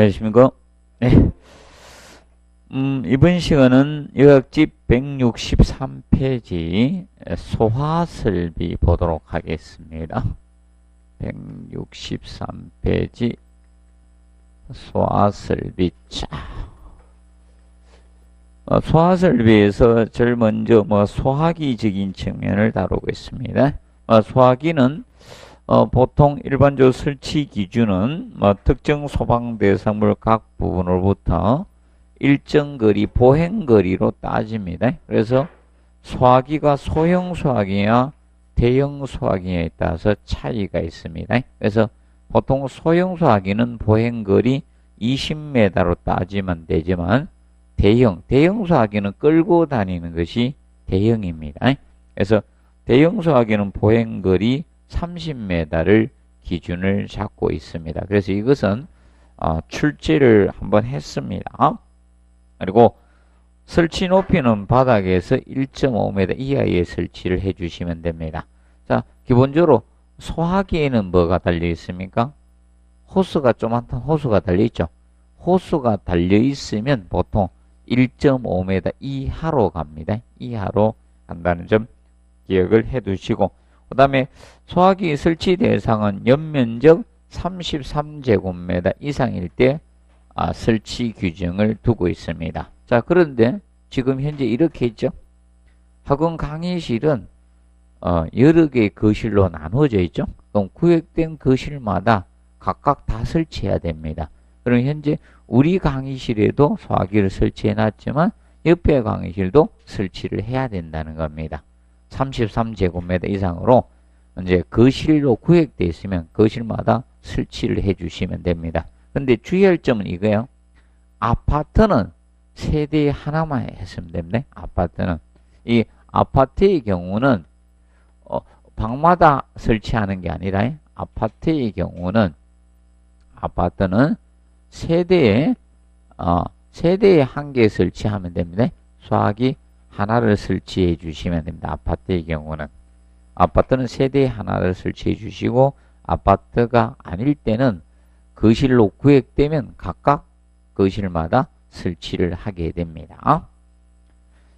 안녕하십니까. 네. 이번 시간은 요약집 163페이지 소화설비 보도록 하겠습니다. 163페이지 소화설비. 소화설비에서 제일 먼저 소화기적인 측면을 다루고 있습니다. 소화기는 보통 일반적 설치 기준은 특정 소방 대상물 각 부분으로부터 일정 거리, 보행거리로 따집니다. 그래서 소화기가 소형 소화기냐 대형 소화기냐에 따라서 차이가 있습니다. 그래서 보통 소형 소화기는 보행거리 20m로 따지면 되지만 대형 소화기는 끌고 다니는 것이 대형입니다. 그래서 대형 소화기는 보행거리 30m를 기준을 잡고 있습니다. 그래서 이것은 출제를 한번 했습니다. 그리고 설치 높이는 바닥에서 1.5m 이하에 설치를 해주시면 됩니다. 자, 기본적으로 소화기에는 뭐가 달려 있습니까? 호스가 조그맣던 호스가 달려 있죠. 호스가 달려 있으면 보통 1.5m 이하로 갑니다. 이하로 간다는 점 기억을 해 두시고, 그 다음에 소화기 설치 대상은 연면적 33제곱미터 이상일 때 설치 규정을 두고 있습니다. 자, 그런데 지금 현재 이렇게 있죠. 학원 강의실은 여러 개의 거실로 나누어져 있죠. 그럼 구획된 거실마다 각각 다 설치해야 됩니다. 그럼 현재 우리 강의실에도 소화기를 설치해 놨지만 옆에 강의실도 설치를 해야 된다는 겁니다. 33제곱미터 이상으로 이제 거실로 구획되어 있으면 거실마다 설치를 해 주시면 됩니다. 근데 주의할 점은 이거예요. 아파트는 세대 하나만 했으면 됩니다. 아파트는. 이 아파트의 경우는 방마다 설치하는 게 아니라 아파트의 경우는 아파트는 세대에 한 개 설치하면 됩니다. 소화기 하나를 설치해 주시면 됩니다. 아파트의 경우는. 아파트는 세대에 하나를 설치해 주시고, 아파트가 아닐 때는 거실로 구획되면 각각 거실마다 설치를 하게 됩니다.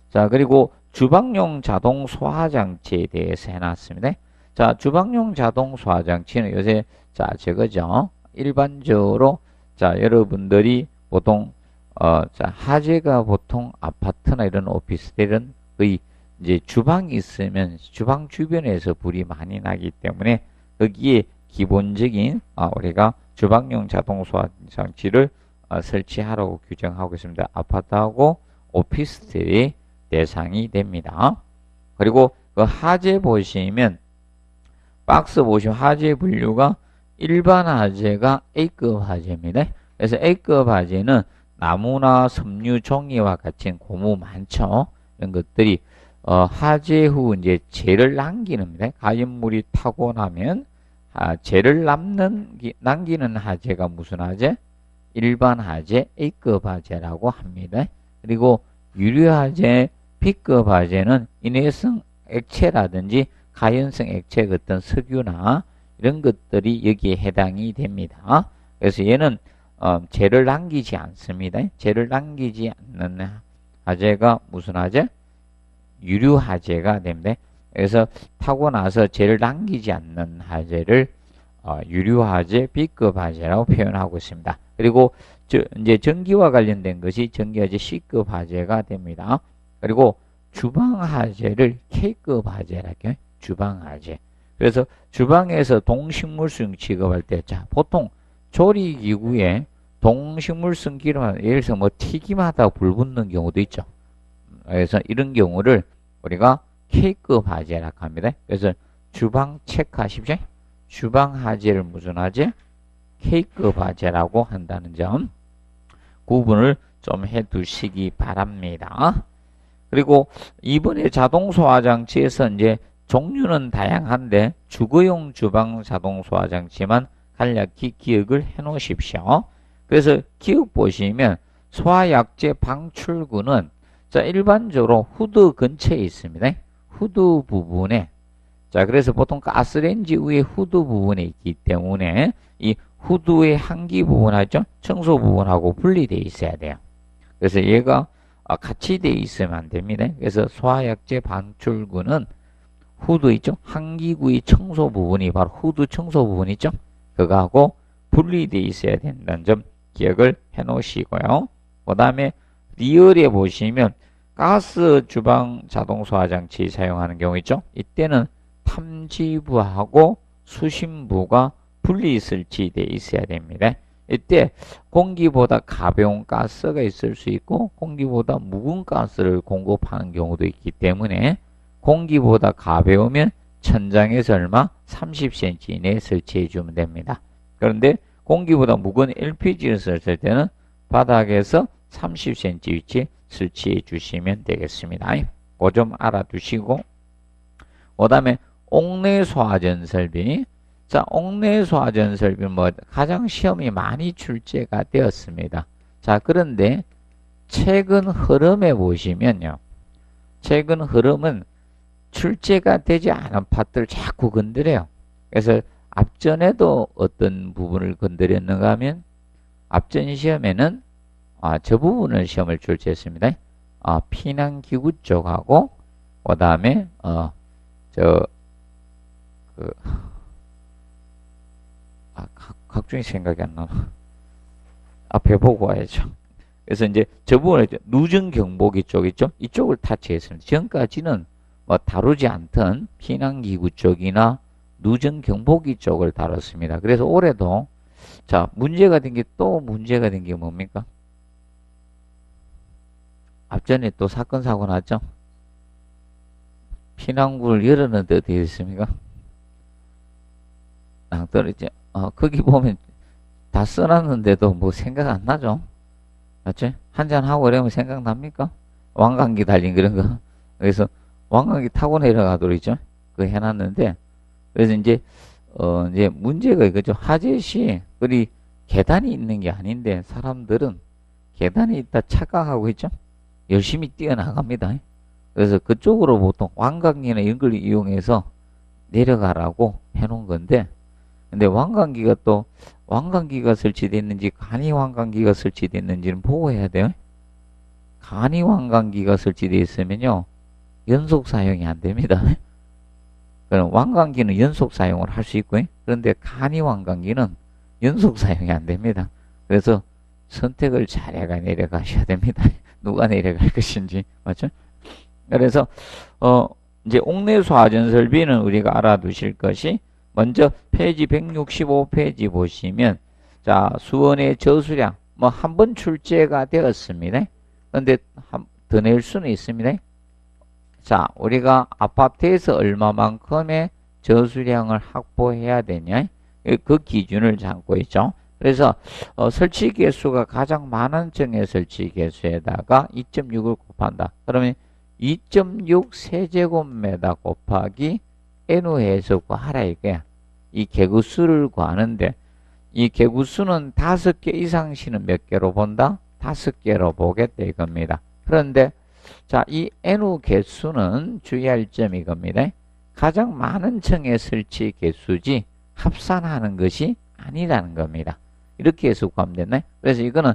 자, 그리고 주방용 자동 소화장치에 대해서 해놨습니다. 자, 주방용 자동 소화장치는 요새 저거죠. 일반적으로 여러분들이 보통 화재가 보통 아파트나 이런 오피스텔은 거의 이제 주방이 있으면 주방 주변에서 불이 많이 나기 때문에 거기에 기본적인 우리가 주방용 자동 소화장치를 설치하라고 규정하고 있습니다. 아파트하고 오피스텔의 대상이 됩니다. 그리고 그 화재 보시면 박스 보시면 화재 분류가 일반 화재가 A급 화재입니다. 그래서 A급 화재는 나무나 섬유, 종이와 같이 고무 많죠. 이런 것들이 화재 후 이제 재를 남기는 겁니다. 가연물이 타고 나면 재를 남기는 화재가 무슨 화재? 일반 화재 A급 화재라고 합니다. 그리고 유류 화재 B급 화재는 인해성 액체라든지 가연성 액체 같은 석유나 이런 것들이 여기에 해당이 됩니다. 그래서 얘는 재를 남기지 않습니다. 재를 남기지 않는 화재가 무슨 화재? 유류 화재가 됩니다. 그래서 타고 나서 재를 남기지 않는 화재를 유류 화재, B급 화재라고 표현하고 있습니다. 그리고 이제 전기와 관련된 것이 전기 화재 C급 화재가 됩니다. 그리고 주방 화재를 K급 화재라고 해요. 주방 화재. 그래서 주방에서 동식물성 취급할 때, 보통 조리기구에 동식물성 기름, 예를 들어서 튀김하다 불 붙는 경우도 있죠. 그래서 이런 경우를 우리가 K급 화재라고 합니다. 그래서 주방 체크하십시오. 주방 화재를 무슨 화재? K급 화재라고 한다는 점 구분을 좀 해 두시기 바랍니다. 그리고 이번에 자동 소화장치에서 이제 종류는 다양한데 주거용 주방 자동 소화장치만 간략히 기억을 해 놓으십시오. 그래서 기억 보시면 소화약재 방출구는 일반적으로 후드 근처에 있습니다. 후드 부분에 자, 그래서 보통 가스레인지 위에 후드 부분에 있기 때문에 이 후드의 한기 부분하죠. 청소 부분하고 분리되어 있어야 돼요. 그래서 얘가 같이 되어 있으면 안 됩니다. 그래서 소화약제 방출구는 후드 있죠. 한기구의 청소 부분이 바로 후드 청소 부분 있죠. 그거하고 분리되어 있어야 된다는 점 기억을 해 놓으시고요. 그 다음에 리얼에 보시면 가스 주방 자동 소화장치 사용하는 경우 있죠. 이때는 탐지부하고 수신부가 분리 설치되어 있어야 됩니다. 이때 공기보다 가벼운 가스가 있을 수 있고 공기보다 무거운 가스를 공급하는 경우도 있기 때문에 공기보다 가벼우면 천장에서 얼마? 30cm 이내에 설치해 주면 됩니다. 그런데 공기보다 무거운 LPG를 설치할 때는 바닥에서 30cm 위치에 설치해 주시면 되겠습니다. 그거 좀 알아두시고 그 다음에 옥내 소화전 설비. 자, 옥내 소화전 설비는 가장 시험이 많이 출제가 되었습니다. 자, 그런데 최근 흐름에 보시면요. 최근 흐름은 출제가 되지 않은 파트를 자꾸 건드려요. 그래서 앞전에도 어떤 부분을 건드렸는가 하면 앞전 시험에는 저 부분을 시험을 출제했습니다. 피난기구 쪽하고 그 다음에 각종이 생각이 안 나나. 앞에 보고 와야죠. 그래서 이제 저 부분에 누전 경보기 쪽 있죠? 이쪽을 타치했습니다. 지금까지는 다루지 않던 피난기구 쪽이나 누전 경보기 쪽을 다뤘습니다. 그래서 올해도 자, 문제가 된 게 또 문제가 된 게 뭡니까? 앞전에 또 사건 사고 났죠? 피난구를 열었는데 어떻게 됐습니까? 낭떠러지. 거기 보면 다 써놨는데도 뭐 생각 안 나죠? 맞지? 한잔하고 이러면 생각납니까? 왕관기 달린 그런 거. 그래서 왕관기 타고 내려가도록 있죠? 그거 해놨는데, 그래서 이제 문제가 이거죠. 하재 시, 우리 계단이 있는 게 아닌데, 사람들은 계단이 있다 착각하고 있죠? 열심히 뛰어나갑니다. 그래서 그쪽으로 보통 왕관기나 이런 걸 이용해서 내려가라고 해놓은 건데, 근데 왕관기가 설치됐는지 간이 왕관기가 설치됐는지는 보고 해야 돼요. 간이 왕관기가 설치되어 있으면요 연속 사용이 안 됩니다. 그럼 왕관기는 연속 사용을 할 수 있고요. 그런데 간이 왕관기는 연속 사용이 안 됩니다. 그래서 선택을 잘해가 내려가셔야 됩니다. 누가 내려갈 것인지. 맞죠? 그래서 이제 옥내 소화전 설비는 우리가 알아두실 것이 먼저 페이지 165페이지 보시면 자, 수원의 저수량 한 번 출제가 되었습니다. 그런데 더 낼 수는 있습니다. 자, 우리가 아파트에서 얼마만큼의 저수량을 확보해야 되냐? 그 기준을 잡고 있죠. 그래서 설치 개수가 가장 많은 층의 설치 개수에다가 2.6을 곱한다. 그러면 2.6 세제곱미터 곱하기 N우에서 구하라 이거야. 이 개구수를 구하는데 이 개구수는 5개 이상 시는 몇 개로 본다? 5개로 보겠다 이겁니다. 그런데 자, 이 N우 개수는 주의할 점이 이겁니다. 가장 많은 층의 설치 개수지 합산하는 것이 아니라는 겁니다. 이렇게 해서 구하면 되나요? 그래서 이거는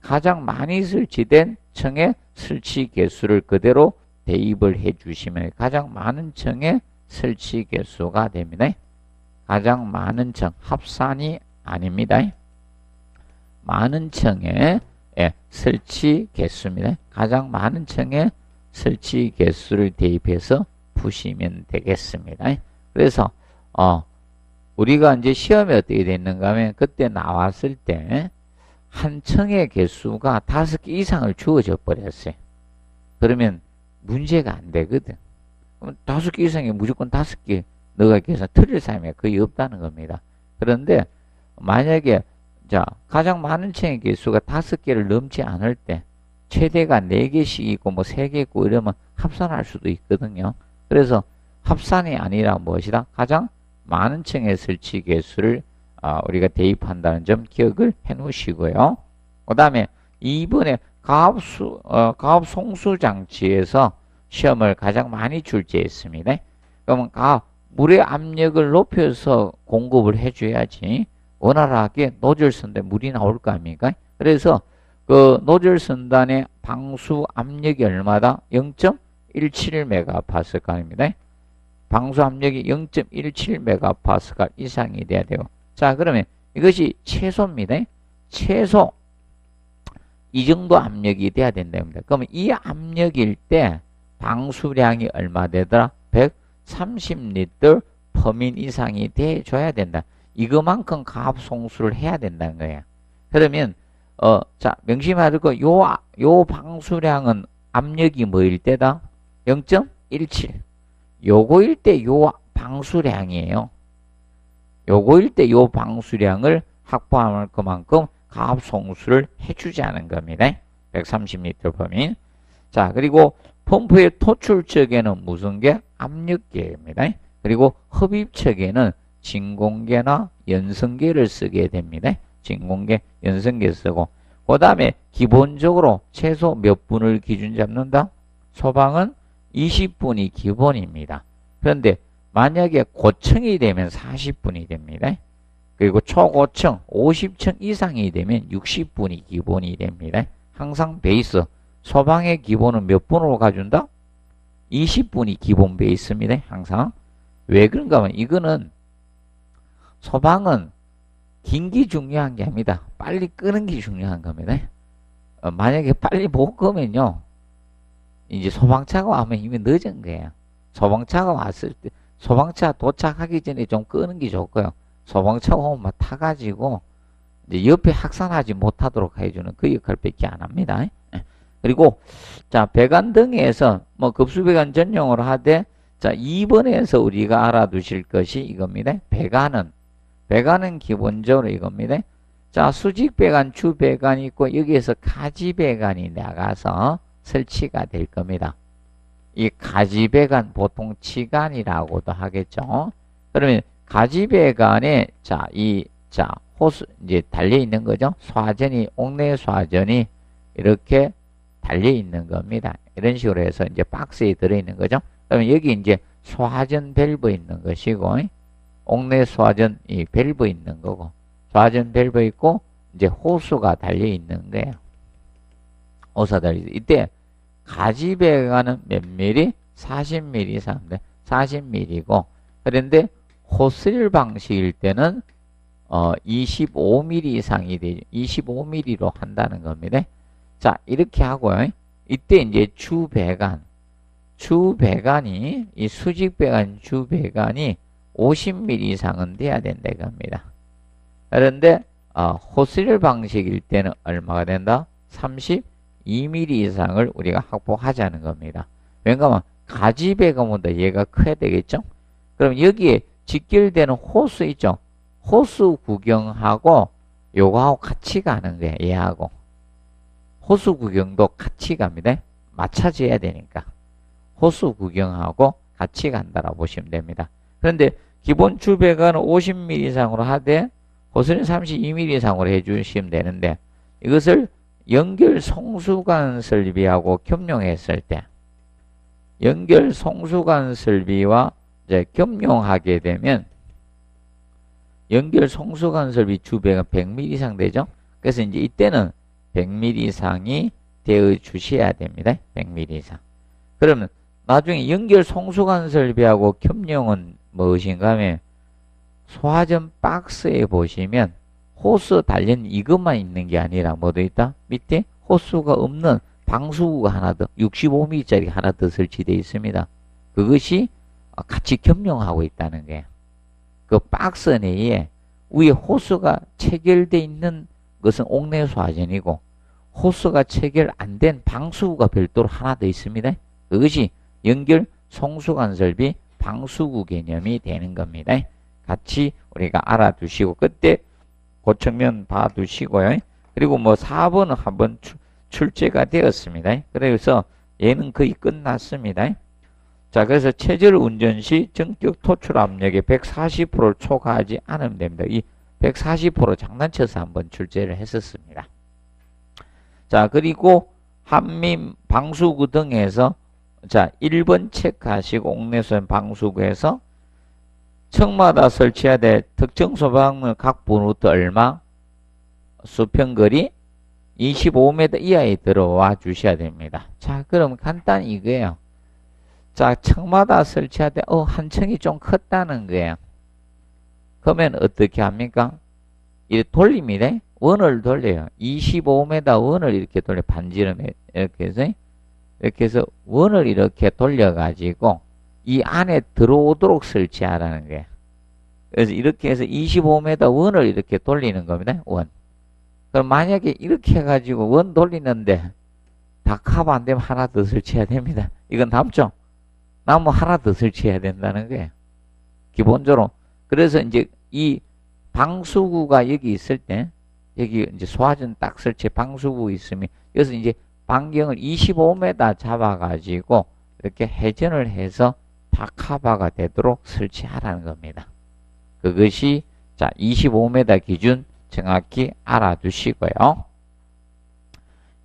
가장 많이 설치된 층의 설치 개수를 그대로 대입을 해 주시면 가장 많은 층의 설치 개수가 됩니다. 가장 많은 층, 합산이 아닙니다. 많은 층의 설치 개수입니다. 가장 많은 층의 설치 개수를 대입해서 푸시면 되겠습니다. 그래서 우리가 이제 시험에 어떻게 됐는가 하면 그때 나왔을 때 한 층의 개수가 5개 이상을 주어져 버렸어요. 그러면 문제가 안 되거든. 그럼 5개 이상이 무조건 5개 너가 계산 틀릴 사람이 거의 없다는 겁니다. 그런데 만약에 자, 가장 많은 층의 개수가 5개를 넘지 않을 때 최대가 4개씩 있고 3개 있고 이러면 합산할 수도 있거든요. 그래서 합산이 아니라 무엇이다? 가장 많은 층의 설치 개수를 우리가 대입한다는 점 기억을 해 놓으시고요. 그 다음에 2번에 가압 송수 장치에서 시험을 가장 많이 출제했습니다. 그러면 가압 물의 압력을 높여서 공급을 해줘야지 원활하게 노즐선대 물이 나올 거 아닙니까? 그래서 그 노즐선단의 방수 압력이 얼마다? 0.17MPa입니다. 방수 압력이 0.17MPa 이상이 돼야 돼요. 자, 그러면 이것이 최소입니다. 최소 이 정도 압력이 돼야 된답니다. 그러면 이 압력일 때 방수량이 얼마 되더라? 130리터 퍼민 이상이 돼줘야 된다. 이거만큼 가압송수를 해야 된다는 거예요. 그러면 자, 명심하고 요 방수량은 압력이 뭐일 때다? 0.17. 요거일 때 요 방수량이에요. 요거일 때 요 방수량을 확보할 것만큼 가압송수를 해주자는 겁니다. 130리터 퍼민. 자, 그리고 펌프의 토출척에는 무슨 개? 압력계입니다. 그리고 흡입척에는 진공계나 연성계를 쓰게 됩니다. 진공계, 연성계 쓰고 그 다음에 기본적으로 최소 몇 분을 기준 잡는다? 소방은 20분이 기본입니다. 그런데 만약에 고층이 되면 40분이 됩니다. 그리고 초고층 50층 이상이 되면 60분이 기본이 됩니다. 항상 베이스 소방의 기본은 몇 분으로 가준다? 20분이 기본 베이스입니다. 항상. 왜 그런가 하면 이거는 소방은 긴 게 중요한 게 아닙니다. 빨리 끄는 게 중요한 겁니다. 만약에 빨리 못 끄면요. 이제 소방차가 와면 이미 늦은 거예요. 소방차가 왔을 때 소방차 도착하기 전에 좀 끄는 게 좋고요. 소방차가 오면 막 타가지고 이제 옆에 확산하지 못하도록 해주는 그 역할밖에 안 합니다. 그리고 자, 배관등에서 뭐 급수배관 전용으로 하되 자, 2번에서 우리가 알아두실 것이 이겁니다. 배관은 기본적으로 이겁니다. 자, 수직배관, 주배관이 있고 여기에서 가지배관이 나가서 설치가 될 겁니다. 이 가지배관 보통 치관이라고도 하겠죠. 그러면 가지배관에 자, 호스 이제 달려 있는 거죠. 쏴전이 옥내 쏴전이 이렇게 달려 있는 겁니다. 이런 식으로 해서 이제 박스에 들어 있는 거죠. 그러면 여기 이제 쏴전 밸브 있는 것이고 옥내 쏴전 이 밸브 있는 거고 쏴전 밸브 있고 이제 호수가 달려 있는 거예요. 호수가 달려 있어요. 이때 가지배관은 몇 미리? 40mm 이상인데 40mm고 그런데 호스릴 방식일 때는 25mm 이상이 되죠. 25mm로 한다는 겁니다. 자, 이렇게 하고요. 이때 이제 주배관이 이 수직배관 주배관이 50mm 이상은 돼야 된다 이겁니다. 그런데 호스릴 방식일 때는 얼마가 된다? 32mm 이상을 우리가 확보하자는 겁니다. 왜냐하면 가지배관보다 얘가 커야 되겠죠? 그럼 여기에 직결되는 호수 있죠? 호수 구경하고 요거하고 같이 가는 거예요. 얘하고. 호수 구경도 같이 갑니다. 맞춰져야 되니까. 호수 구경하고 같이 간다라고 보시면 됩니다. 그런데 기본 주배관은 50mm 이상으로 하되 호수는 32mm 이상으로 해주시면 되는데 이것을 연결 송수관 설비하고 겸용했을 때 연결 송수관 설비와 이제 겸용하게 되면 연결 송수관 설비 주배가 100mm 이상 되죠. 그래서 이제 이때는 100mm 이상이 되어 주셔야 됩니다. 100mm 이상. 그러면 나중에 연결 송수관 설비하고 겸용은 무엇인가 하면 소화전 박스에 보시면 호스 달린 이것만 있는 게 아니라 뭐도 있다? 밑에 호스가 없는 방수구가 하나 더 65mm짜리 하나 더 설치되어 있습니다. 그것이 같이 겸용하고 있다는 거예요. 그 박스 내에 위에 호스가 체결되어 있는 것은 옥내 소화전이고 호스가 체결 안 된 방수구가 별도로 하나 더 있습니다. 그것이 연결 송수관 설비 방수구 개념이 되는 겁니다. 같이 우리가 알아두시고 그때 그 측면 봐두시고요. 그리고 뭐 4번은 한번 출제가 되었습니다. 그래서 얘는 거의 끝났습니다. 자, 그래서 체절 운전 시 전격 토출 압력의 140%를 초과하지 않으면 됩니다. 이 140% 장난쳐서 한번 출제를 했었습니다. 자, 그리고 한민 방수구 등에서 자, 1번 체크하시고 옥내수엔 방수구에서 층마다 설치해야 될 특정 소방문 각 분후부터 얼마? 수평거리 25m 이하에 들어와 주셔야 됩니다. 자, 그럼 간단히 이거예요. 자, 층마다 설치해야 돼. 한 층이 좀 컸다는 거예요. 그러면 어떻게 합니까? 이 돌립니다. 원을 돌려요. 25m 원을 이렇게 돌려. 반지름에 이렇게 해서 원을 이렇게 돌려가지고 이 안에 들어오도록 설치하라는 거예요. 그래서 이렇게 해서 25m 원을 이렇게 돌리는 겁니다. 원. 그럼 만약에 이렇게 해가지고 원 돌리는데 다 커버 안 되면 하나 더 설치해야 됩니다. 이건 남죠? 나무 하나 더 설치해야 된다는 거예요. 기본적으로. 그래서 이제 이 방수구가 여기 있을 때, 여기 이제 소화전 딱 설치 방수구 있으면, 여기서 이제 반경을 25m 잡아가지고 이렇게 회전을 해서 다 커버가 되도록 설치하라는 겁니다. 그것이, 자, 25m 기준 정확히 알아두시고요.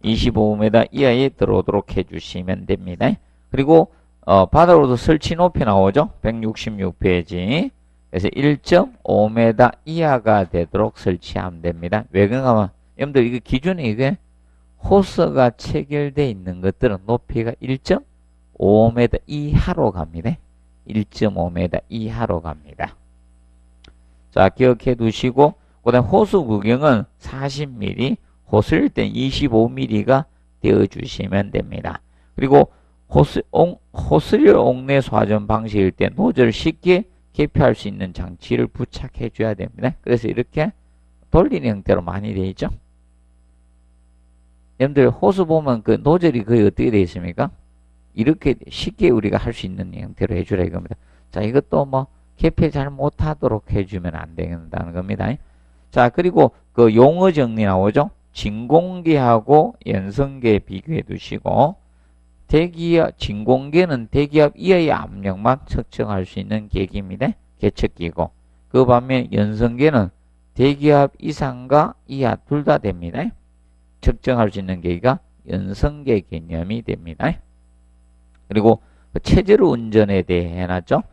25m 이하에 들어오도록 해주시면 됩니다. 그리고 바닥으로도 설치 높이 나오죠. 166페이지. 그래서 1.5m 이하가 되도록 설치하면 됩니다. 왜 그런가 하면 여러분들 이거 기준이 이게 호스가 체결되어 있는 것들은 높이가 1.5m 이하로 갑니다. 1.5m 이하로 갑니다. 자, 기억해 두시고, 그 다음 호수 구경은 40mm, 호스일 땐 25mm가 되어주시면 됩니다. 그리고 호스를 옥내 소화전 방식일 때 노즐을 쉽게 개폐할 수 있는 장치를 부착해 줘야 됩니다. 그래서 이렇게 돌리는 형태로 많이 되어 있죠. 여러분들 호수 보면 그 노즐이 거의 어떻게 되어 있습니까? 이렇게 쉽게 우리가 할 수 있는 형태로 해주라 이겁니다. 자, 이것도 뭐 개폐 잘 못하도록 해주면 안 된다는 겁니다. 자, 그리고 그 용어 정리 나오죠. 진공계하고 연성계 비교해 두시고, 대기압, 진공계는 대기압 이하의 압력만 측정할 수 있는 계기입니다. 계측기고. 그 반면 연성계는 대기압 이상과 이하 둘 다 됩니다. 측정할 수 있는 계기가 연성계 개념이 됩니다. 그리고 체제로 운전에 대해 해놨죠.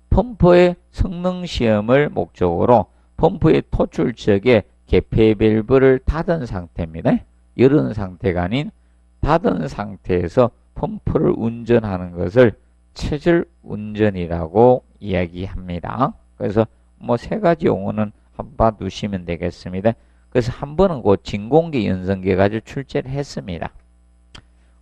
펌프의 성능 시험을 목적으로 펌프의 토출척에 개폐 밸브를 닫은 상태입니다. 열은 상태가 아닌 닫은 상태에서 펌프를 운전하는 것을 체절 운전이라고 이야기합니다. 그래서 뭐 세 가지 용어는 한번 두시면 되겠습니다. 그래서 한 번은 그 진공계 연성계 가지고 출제를 했습니다.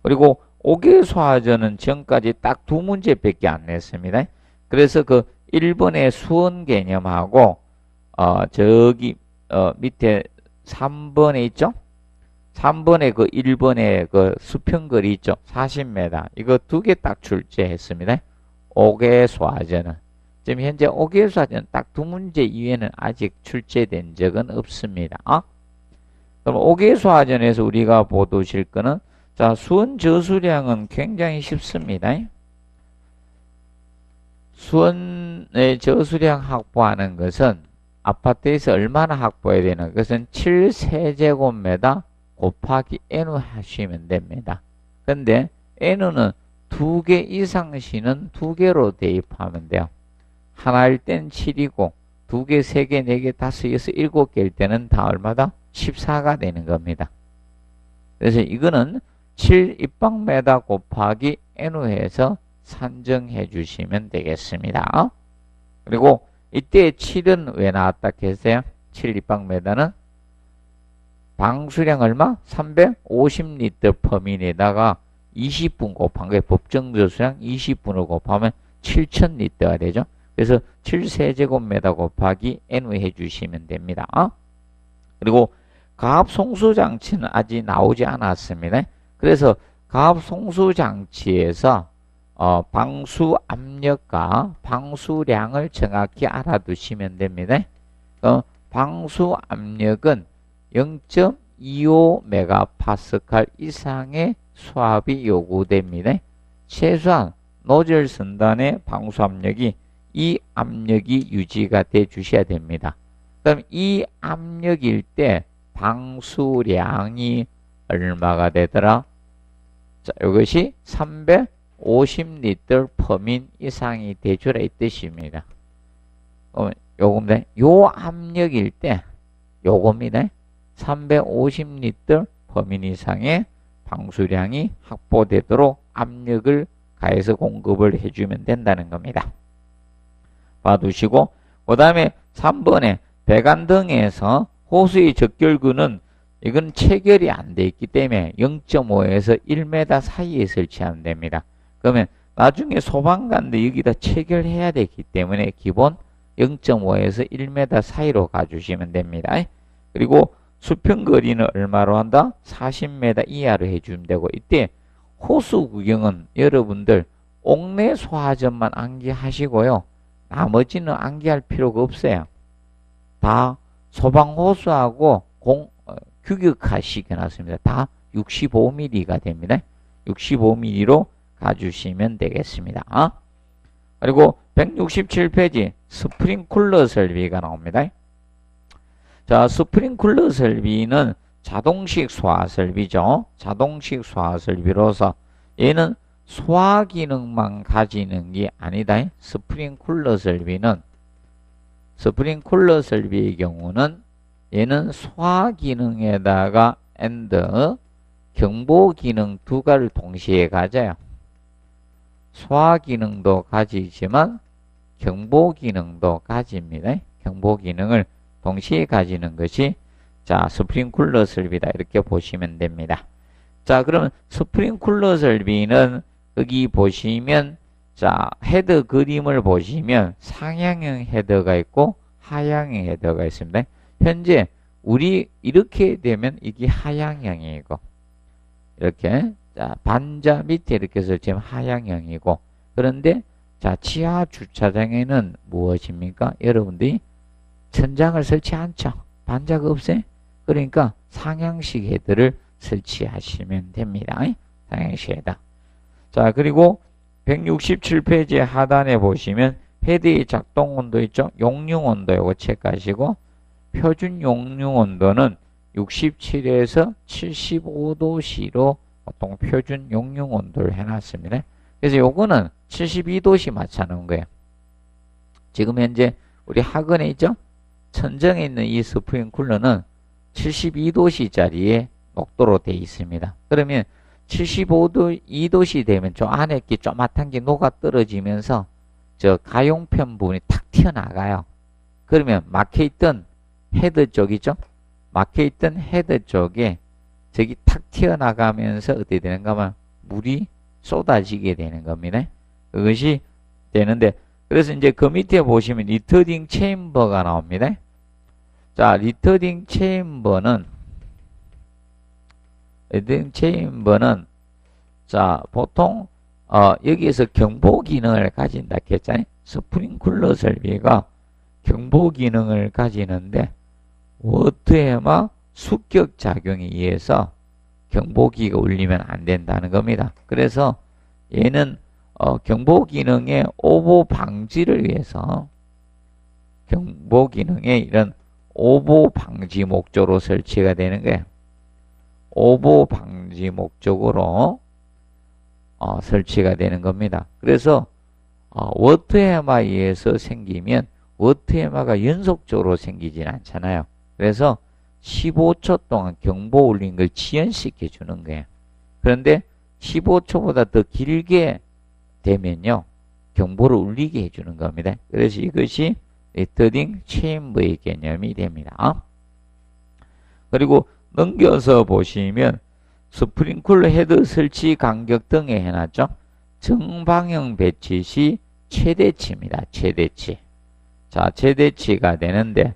그리고 옥외소화전은 지금까지 딱 두 문제밖에 안 냈습니다. 그래서 그 1번의 수원 개념하고 저기 밑에 3번에 있죠? 3번에 그 1번에 그 수평거리 있죠? 40m. 이거 두 개 딱 출제했습니다. 옥외소화전은. 지금 현재 옥외소화전 딱 두 문제 이외에는 아직 출제된 적은 없습니다. 그럼 옥외소화전에서 우리가 보실 거는, 자, 수원 저수량은 굉장히 쉽습니다. 수원의 저수량 확보하는 것은 아파트에서 얼마나 확보해야 되는 것은 7세제곱미터 곱하기 N 하시면 됩니다. 근데 N은 2개 이상 시는 2개로 대입하면 돼요. 하나일 땐 7이고 2개, 3개, 4개, 5, 6, 7개일 때는 다 얼마다? 14가 되는 겁니다. 그래서 이거는 7 입방미터 곱하기 N해서 산정해 주시면 되겠습니다. 그리고 이때 7은 왜 나왔다 했어요? 7 입방미터는 방수량 얼마? 350리터 퍼민에다가 20분 곱한 거예요. 법정 저수량 20분을 곱하면 7000리터가 되죠. 그래서 7세제곱미터 곱하기 N 해주시면 됩니다. 그리고 가압 송수장치는 아직 나오지 않았습니다. 그래서 가압 송수장치에서 방수 압력과 방수량을 정확히 알아두시면 됩니다. 방수 압력은 0.25메가파스칼 이상의 수압이 요구됩니다. 최소한 노즐 선단의 방수 압력이 이 압력이 유지가 돼 주셔야 됩니다. 그럼 이 압력일 때 방수량이 얼마가 되더라? 자, 이것이 350리터 퍼민 이상이 되주라 이 뜻입니다. 요겁니다. 요 압력일 때 요겁니다. 350리터 범인 이상의 방수량이 확보되도록 압력을 가해서 공급을 해주면 된다는 겁니다. 봐두시고, 그 다음에 3번에 배관등에서 호수의 적결구는 이건 체결이 안 돼 있기 때문에 0.5에서 1m 사이에 설치하면 됩니다. 그러면 나중에 소방관도 여기다 체결해야 되기 때문에 기본 0.5에서 1m 사이로 가주시면 됩니다. 그리고 수평거리는 얼마로 한다? 40m 이하로 해주면 되고, 이때 호수 구경은 여러분들 옥내 소화전만 암기하시고요. 나머지는 암기할 필요가 없어요. 다 소방호수하고 규격화 시켜놨습니다. 다 65mm가 됩니다. 65mm로 가주시면 되겠습니다. 그리고 167페이지 스프링쿨러 설비가 나옵니다. 자, 스프링쿨러 설비는 자동식 소화 설비죠. 자동식 소화 설비로서 얘는 소화 기능만 가지는 게 아니다. 스프링쿨러 설비의 경우는 얘는 소화 기능에다가 경보 기능 두 가지를 동시에 가져요. 소화 기능도 가지지만 경보 기능도 가집니다. 경보 기능을 동시에 가지는 것이 자, 스프링쿨러 설비다. 이렇게 보시면 됩니다. 자, 그러면 스프링쿨러 설비는 여기 보시면 자, 헤더 그림을 보시면 상향형 헤더가 있고 하향형 헤더가 있습니다. 현재 우리 이렇게 되면 이게 하향형이고, 이렇게 자, 반자 밑에 이렇게 설치하면 하향형이고, 그런데 자, 지하 주차장에는 무엇입니까? 여러분들이 천장을 설치 않죠. 반자가 없어요. 그러니까 상향식 헤더를 설치하시면 됩니다. 상향식 헤더. 자, 그리고 167페이지 하단에 보시면 헤드의 작동 온도 있죠. 용융 온도 요거 체크하시고, 표준 용융 온도는 67에서 75도씨로 보통 표준 용융 온도를 해놨습니다. 그래서 요거는 72도씨 맞춰놓은 거예요. 지금 현재 우리 학원에 있죠. 천정에 있는 이 스프링쿨러는 72도씨짜리에 녹도로 되어 있습니다. 그러면 75도, 2도씨 되면 저 안에 게 쪼mat한 게 녹아 떨어지면서 저 가용편 부분이 탁 튀어나가요. 그러면 막혀있던 헤드 쪽이죠. 막혀있던 헤드 쪽에 저기 탁 튀어나가면서 어떻게 되는가 하면 물이 쏟아지게 되는 겁니다. 그것이 되는데, 그래서 이제 그 밑에 보시면 리터딩 체인버가 나옵니다. 자, 리터딩 체인버는 자, 보통 여기에서 경보 기능을 가진다 했잖아요. 스프링쿨러 설비가 경보 기능을 가지는데 워터에만 수격 작용에 의해서 경보기가 울리면 안 된다는 겁니다. 그래서 얘는 경보 기능의 오보 방지를 위해서 경보 기능에 이런 오보 방지 목적으로 설치가 되는 거예요. 오보 방지 목적으로 설치가 되는 겁니다. 그래서 워터해마에 의해서 생기면 워터해마가 연속적으로 생기진 않잖아요. 그래서 15초 동안 경보 울린 걸 지연시켜 주는 거예요. 그런데 15초보다 더 길게 되면요, 경보를 울리게 해주는 겁니다. 그래서 이것이 리터딩 체인버의 개념이 됩니다. 그리고 넘겨서 보시면 스프링쿨러 헤드 설치 간격 등에 해놨죠. 정방형 배치 시 최대치입니다. 최대치. 자, 최대치가 되는데,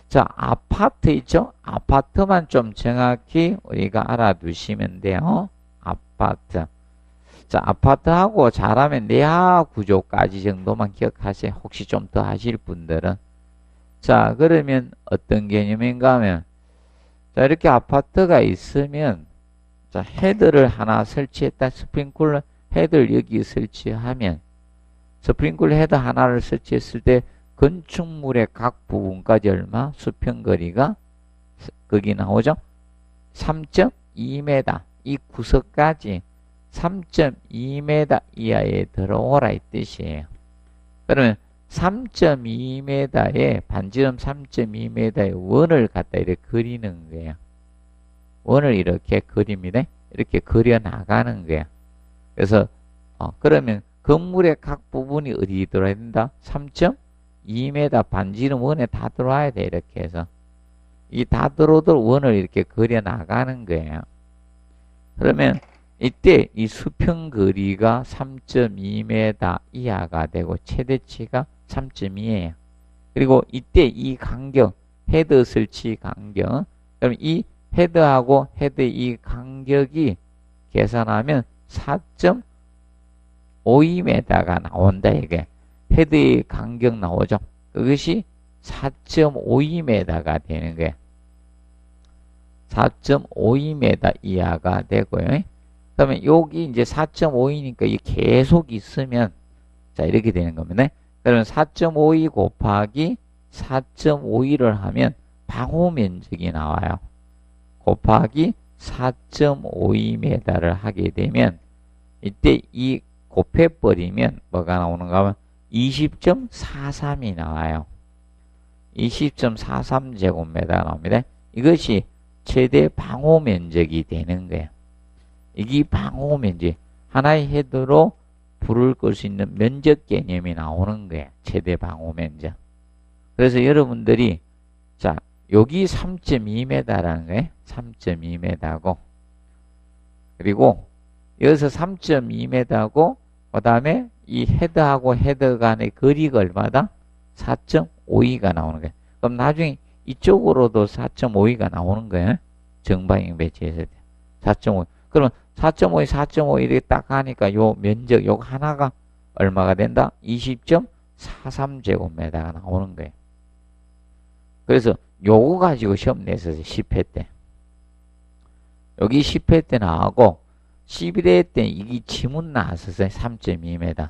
자, 아파트 있죠? 아파트만 좀 정확히 우리가 알아두시면 돼요. 아파트. 자, 아파트하고 잘하면 내하 구조까지 정도만 기억하세요. 혹시 좀 더 하실 분들은. 자, 그러면 어떤 개념인가 하면, 자, 이렇게 아파트가 있으면, 자, 헤드를 하나 설치했다. 스프링쿨러 헤드를 여기 설치하면, 스프링쿨러 헤드 하나를 설치했을 때 건축물의 각 부분까지 얼마? 수평거리가 거기 나오죠? 3.2m. 이 구석까지 3.2m 이하에 들어오라 이 뜻이에요. 그러면 3.2m에 반지름 3.2m의 원을 갖다 이렇게 그리는 거예요. 원을 이렇게 그립니다. 이렇게 그려 나가는 거예요. 그래서 그러면 건물의 각 부분이 어디 들어야 된다? 3.2m 반지름 원에 다 들어와야 돼. 이렇게 해서 이 다 들어오도록 원을 이렇게 그려 나가는 거예요. 그러면 이때 이 수평 거리가 3.2m 이하가 되고 최대치가 3.2예요. 그리고 이때 이 간격, 헤더 설치 간격, 그럼 이 헤드하고 헤드의 이 간격이 계산하면 4.52m가 나온다. 이게 헤드의 간격 나오죠. 그것이 4.52m가 되는 거예요. 4.52m 이하가 되고요. 그러면 여기 이제 4.52니까 이 계속 있으면 자 이렇게 되는 겁니다. 그러면 4.52 곱하기 4.52를 하면 방호 면적이 나와요. 곱하기 4.52m를 하게 되면 이때 이 곱해버리면 뭐가 나오는가 하면 20.43이 나와요. 20.43제곱미터가 나옵니다. 이것이 최대 방호 면적이 되는 거예요. 이게 방호 면적, 하나의 헤드로 불을 끌 수 있는 면적 개념이 나오는 거예요. 최대 방호 면적. 그래서 여러분들이 자 여기 3.2m라는 거예요. 3.2m고 그리고 여기서 3.2m고 그 다음에 이 헤드하고 헤드 간의 거리가 얼마다? 4.52가 나오는 거예요. 그럼 나중에 이쪽으로도 4.52가 나오는 거예요. 정방향 배치했을 때. 4.5. 그러면 4.52, 4.5 이렇게 딱 하니까 요 면적, 요 하나가 얼마가 된다? 20.43제곱미터가 나오는 거예요. 그래서 요거 가지고 시험 냈었어요. 10회 때. 여기 10회 때 나오고 11회 때 이게 지문 나왔었어요. 3.2m.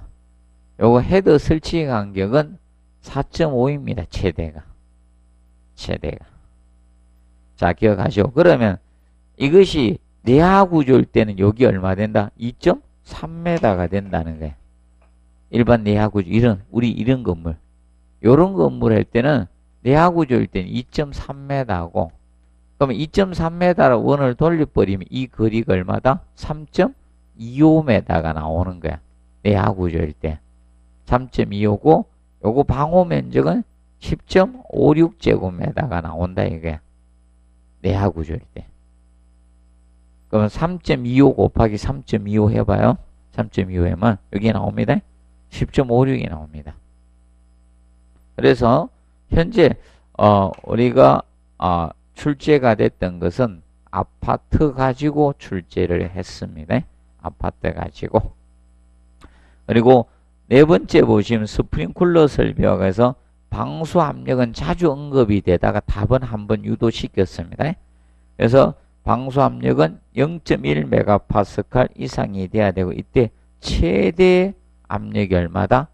요거 헤더 설치 간격은 4.5입니다. 최대가. 자, 기억하시고. 그러면 이것이 내하 구조일 때는 여기 얼마 된다? 2.3m가 된다는 거예요. 일반 내하 구조, 우리 이런 건물. 요런 건물 할 때는 내하 구조일 때는 2.3m고, 그러면 2.3m로 원을 돌려버리면 이 거리가 얼마다? 3.25m가 나오는 거야. 내하 구조일 때. 3.25고, 요거 방호 면적은 10.56제곱미터가 나온다, 이게. 내하 구조일 때. 그러면 3.25 곱하기 3.25 해봐요. 3.25 하면 여기 나옵니다. 10.56이 나옵니다. 그래서 현재 우리가 출제가 됐던 것은 아파트 가지고 출제를 했습니다. 아파트 가지고. 그리고 네 번째 보시면 스프링쿨러 설비와 해서 방수 압력은 자주 언급이 되다가 답은 한번 유도시켰습니다. 그래서 방수 압력은 0.1MPa 이상이 돼야 되고 이때 최대 압력이 얼마다?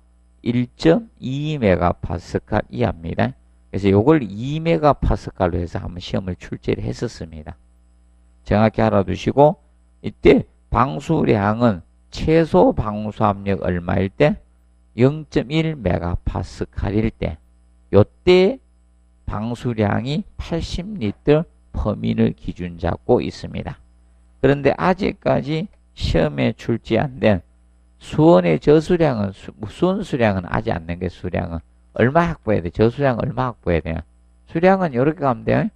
1.2MPa 이하입니다. 그래서 이걸 2MPa로 해서 한번 시험을 출제를 했었습니다. 정확히 알아두시고 이때 방수량은 최소 방수 압력 얼마일 때? 0.1MPa일 때. 요때 방수량이 80리터 퍼민을 기준 잡고 있습니다. 그런데 아직까지 시험에 출제 안 된 수원의 저수량은 수원 수량은 아직 안 된 게 수량은 얼마 확보해야 돼? 저수량 얼마 확보해야 돼요? 수량은 이렇게 가면 돼요.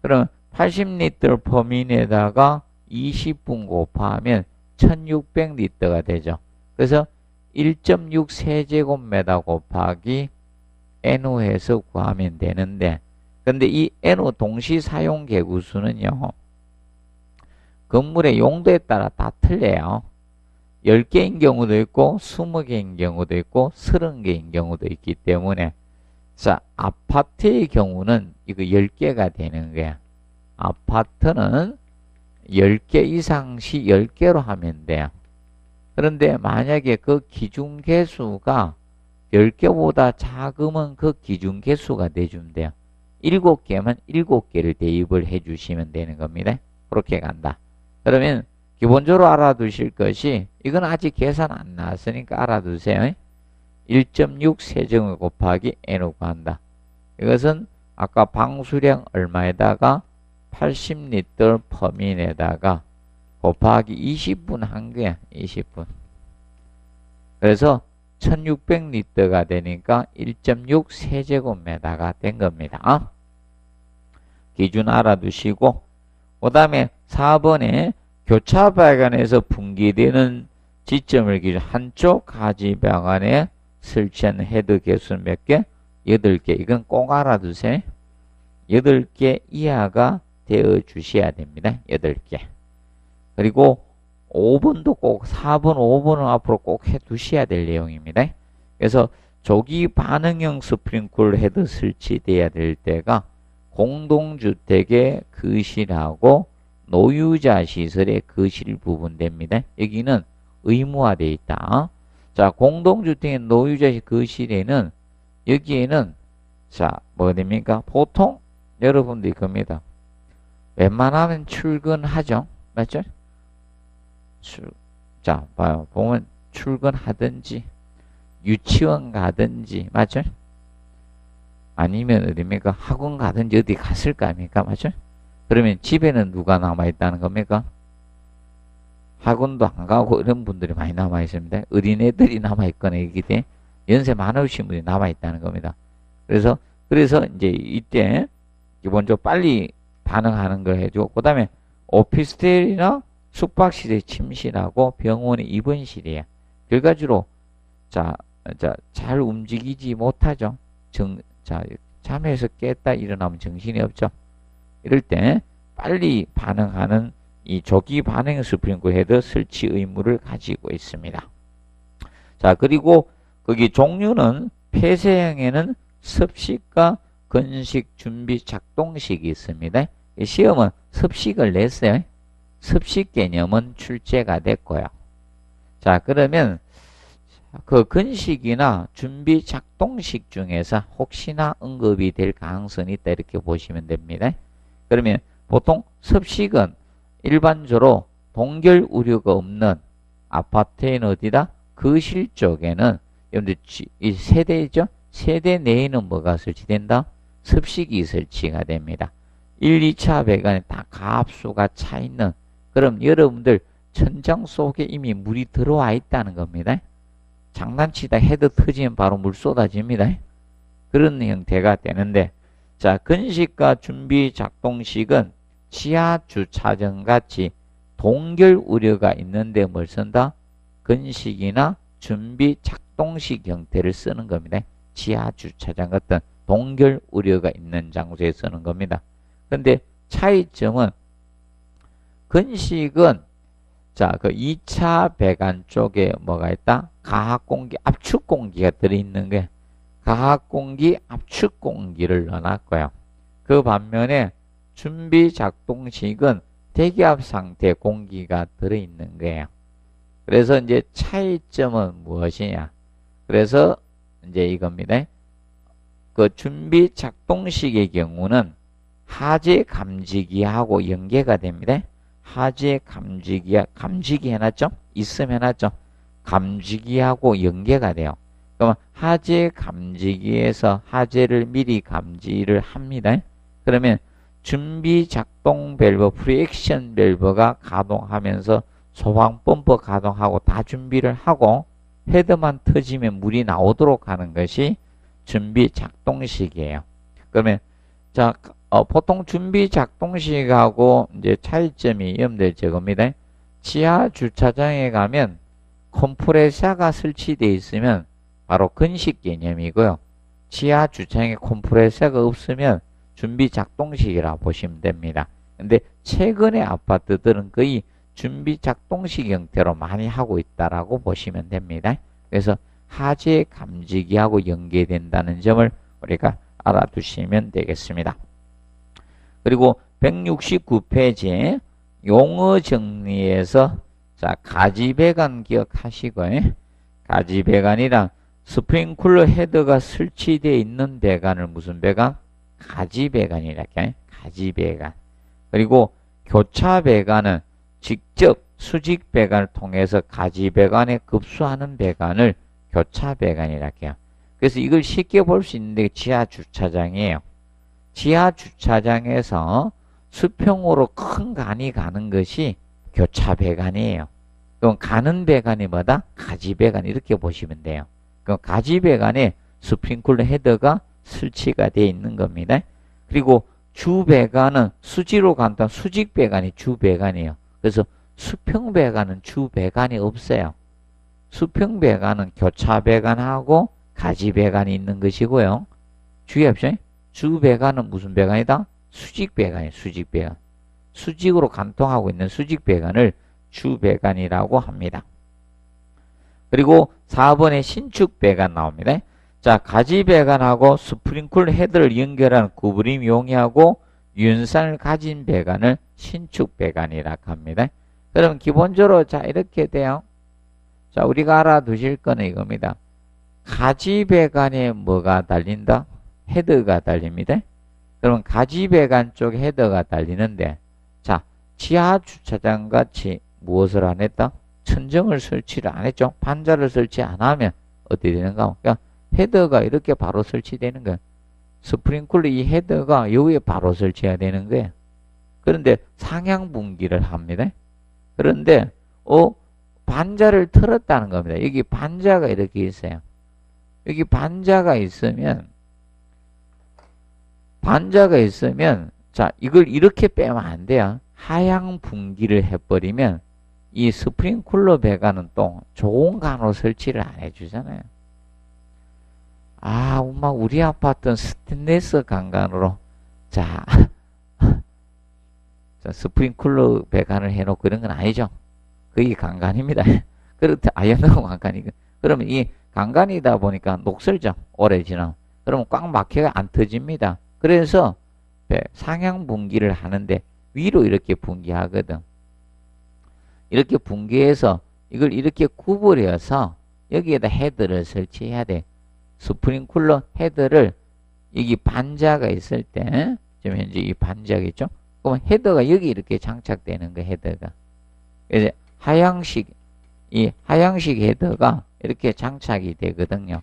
그럼 80리터 퍼민에다가 20분 곱하면 1600리터가 되죠. 그래서 1.6 세제곱미터 곱하기 NO 해서 구하면 되는데 근데 이 NO 동시 사용 개구수는요. 건물의 용도에 따라 다 틀려요. 10개인 경우도 있고 20개인 경우도 있고 30개인 경우도 있기 때문에 자 아파트의 경우는 이거 10개가 되는 거야. 아파트는 10개 이상 시 10개로 하면 돼요. 그런데 만약에 그 기준 개수가 10개보다 작으면 그 기준 개수가 내주면 돼요. 7개면 7개를 대입을 해주시면 되는 겁니다. 그렇게 간다. 그러면 기본적으로 알아두실 것이 이건 아직 계산 안 나왔으니까 알아두세요. 1.6 세제곱 곱하기 n을 구한다. 이것은 아까 방수량 얼마에다가 80리터 퍼민에다가 곱하기 20분 한 거야. 20분. 그래서 1600리터가 되니까 1.6 세제곱미터가 된 겁니다. 기준 알아두시고, 그 다음에 4번에 교차 배관에서 분기되는 지점을 기준 한쪽 가지 배관에 설치한 헤드 개수는 몇 개? 8개. 이건 꼭 알아두세요. 8개 이하가 되어 주셔야 됩니다. 8개. 그리고 5번도 꼭 4번, 5번은 앞으로 꼭 해 두셔야 될 내용입니다. 그래서 조기 반응형 스프링클러 헤드 설치돼야 될 때가 공동주택의 거실하고 노유자 시설의 거실 부분 됩니다. 여기는 의무화되어 있다. 자, 공동주택의 노유자 거실에는 여기에는 자, 뭐가 됩니까? 보통 여러분들이 겁니다. 웬만하면 출근하죠. 맞죠? 자, 봐요. 보면 출근하든지 유치원 가든지 맞죠? 아니면 어디입니까? 학원 가든지 어디 갔을 거 아닙니까? 맞죠? 그러면 집에는 누가 남아있다는 겁니까? 학원도 안 가고 이런 분들이 많이 남아있습니다. 어린애들이 남아있거나 이게 연세 많으신 분이 남아있다는 겁니다. 그래서 이제 이때 기본적으로 빨리 반응하는 걸 해주고, 그 다음에 오피스텔이나 숙박시설의 침실하고 병원의 입원실이에요. 결과적으로 잘 움직이지 못하죠. 잠에서 깼다 일어나면 정신이 없죠. 이럴 때 빨리 반응하는 이 조기 반응 스프링클러 헤드 설치 의무를 가지고 있습니다. 자, 그리고 거기 종류는 폐쇄형에는 습식과 건식 준비 작동식이 있습니다. 시험은 습식을 냈어요. 습식 개념은 출제가 됐고요. 자, 그러면 그 건식이나 준비 작동식 중에서 혹시나 언급이 될 가능성이 있다 이렇게 보시면 됩니다. 그러면 보통 습식은 일반적으로 동결 우려가 없는 아파트에는 어디다? 거실 쪽에는 여러분들 이 세대죠? 세대 내에는 뭐가 설치된다? 습식이 설치가 됩니다. 1, 2차 배관에 다 가압수가 차 있는, 그럼 여러분들 천장 속에 이미 물이 들어와 있다는 겁니다. 장난치다 헤드 터지면 바로 물 쏟아집니다. 그런 형태가 되는데, 자, 건식과 준비 작동식은 지하 주차장 같이 동결 우려가 있는데 뭘 쓴다? 건식이나 준비 작동식 형태를 쓰는 겁니다. 지하 주차장 같은 동결 우려가 있는 장소에 쓰는 겁니다. 근데 차이점은 건식은 자, 그 2차 배관 쪽에 뭐가 있다? 가학공기, 압축공기가 들어있는 게 가학공기, 압축공기를 넣어놨고요. 그 반면에 준비 작동식은 대기압 상태 공기가 들어있는 거예요. 그래서 이제 차이점은 무엇이냐? 그래서 이제 이겁니다. 그 준비 작동식의 경우는 하재 감지기하고 연계가 됩니다. 하재 감지기 해놨죠? 있으면 해놨죠? 감지기하고 연계가 돼요. 그러면 하재 감지기에서 하재를 미리 감지를 합니다. 그러면 준비 작동 밸브, 프리액션 밸브가 가동하면서 소방 펌프 가동하고 다 준비를 하고 헤드만 터지면 물이 나오도록 하는 것이 준비 작동식이에요. 그러면 자, 보통 준비 작동식하고 이제 차이점이 여러분들 저겁니다. 지하 주차장에 가면 컴프레서가 설치되어 있으면 바로 건식 개념이고요. 지하 주차장에 컴프레서가 없으면 준비 작동식이라 보시면 됩니다. 근데 최근의 아파트들은 거의 준비 작동식 형태로 많이 하고 있다라고 보시면 됩니다. 그래서 하재 감지기하고 연계된다는 점을 우리가 알아두시면 되겠습니다. 그리고 169페이지에 용어 정리에서 자, 가지배관 기억하시고요. 가지배관이란 스프링클러 헤드가 설치되어 있는 배관을 무슨 배관? 가지배관이라 할게요. 가지배관. 그리고 교차배관은 직접 수직배관을 통해서 가지배관에 급수하는 배관을 교차 배관이라고 해요. 그래서 이걸 쉽게 볼 수 있는데 지하 주차장이에요. 지하 주차장에서 수평으로 큰 간이 가는 것이 교차 배관이에요. 그럼 가는 배관이 뭐다? 가지 배관 이렇게 보시면 돼요. 그럼 가지 배관에 스프링클러 헤더가 설치가 되어 있는 겁니다. 그리고 주 배관은 수지로 간다. 수직 배관이 주 배관이에요. 그래서 수평 배관은 주 배관이 없어요. 수평 배관은 교차 배관하고 가지 배관이 있는 것이고요. 주의하십시오. 주 배관은 무슨 배관이다? 수직 배관이에요. 수직 배관. 수직으로 관통하고 있는 수직 배관을 주 배관이라고 합니다. 그리고 4번에 신축 배관 나옵니다. 자, 가지 배관하고 스프링클러 헤드를 연결하는 구부림 용이하고 윤산을 가진 배관을 신축 배관이라고 합니다. 그럼 기본적으로 자 이렇게 돼요. 자, 우리가 알아두실 거는 이겁니다. 가지 배관에 뭐가 달린다? 헤드가 달립니다. 그러면 가지 배관 쪽에 헤더가 달리는데, 자, 지하 주차장 같이 무엇을 안 했다? 천정을 설치를 안 했죠. 반자를 설치 안 하면 어떻게 되는가? 그러니까 헤더가 이렇게 바로 설치되는 거예요. 스프링클러 이 헤더가 여기에 바로 설치해야 되는 거예요. 그런데 상향 분기를 합니다. 그런데 반자를 틀었다는 겁니다. 여기 반자가 이렇게 있어요. 여기 반자가 있으면 자, 이걸 이렇게 빼면 안 돼요. 하향 분기를 해버리면 이 스프링클러 배관은 또 좋은 간으로 설치를 안 해주잖아요. 아, 엄마, 우리 아파트는 스테인리스 강간으로, 자, 스프링클러 배관을 해놓고 그런 건 아니죠. 그게 강간입니다. 그렇다, 아연동 강간이고. 그러면 이 강간이다 보니까 녹슬죠. 오래 지나면. 그러면 꽉 막혀가 안 터집니다. 그래서 상향 분기를 하는데 위로 이렇게 분기하거든. 이렇게 분기해서 이걸 이렇게 구부려서 여기에다 헤드를 설치해야 돼. 스프링클러 헤드를 여기 반자가 있을 때, 지금 현재 이 반자가 있죠? 그러면 헤더가 여기 이렇게 장착되는 거, 헤더가. 그래서 이 하향식 헤더가 이렇게 장착이 되거든요.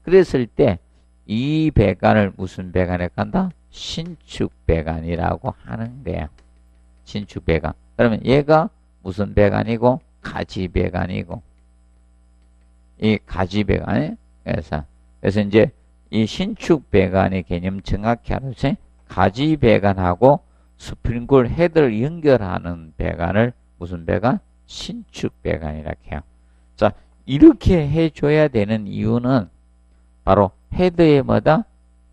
그랬을 때 이 배관을 무슨 배관에 간다? 신축 배관이라고 하는 거예요. 신축 배관. 그러면 얘가 무슨 배관이고? 가지 배관이고. 이 가지 배관. 그래서 이제 이 신축 배관의 개념 정확히 알아주세요. 가지 배관하고 스프링클러 헤드를 연결하는 배관을 무슨 배관? 신축 배관이라고 해요. 자, 이렇게 해줘야 되는 이유는 바로 헤드에 뭐다?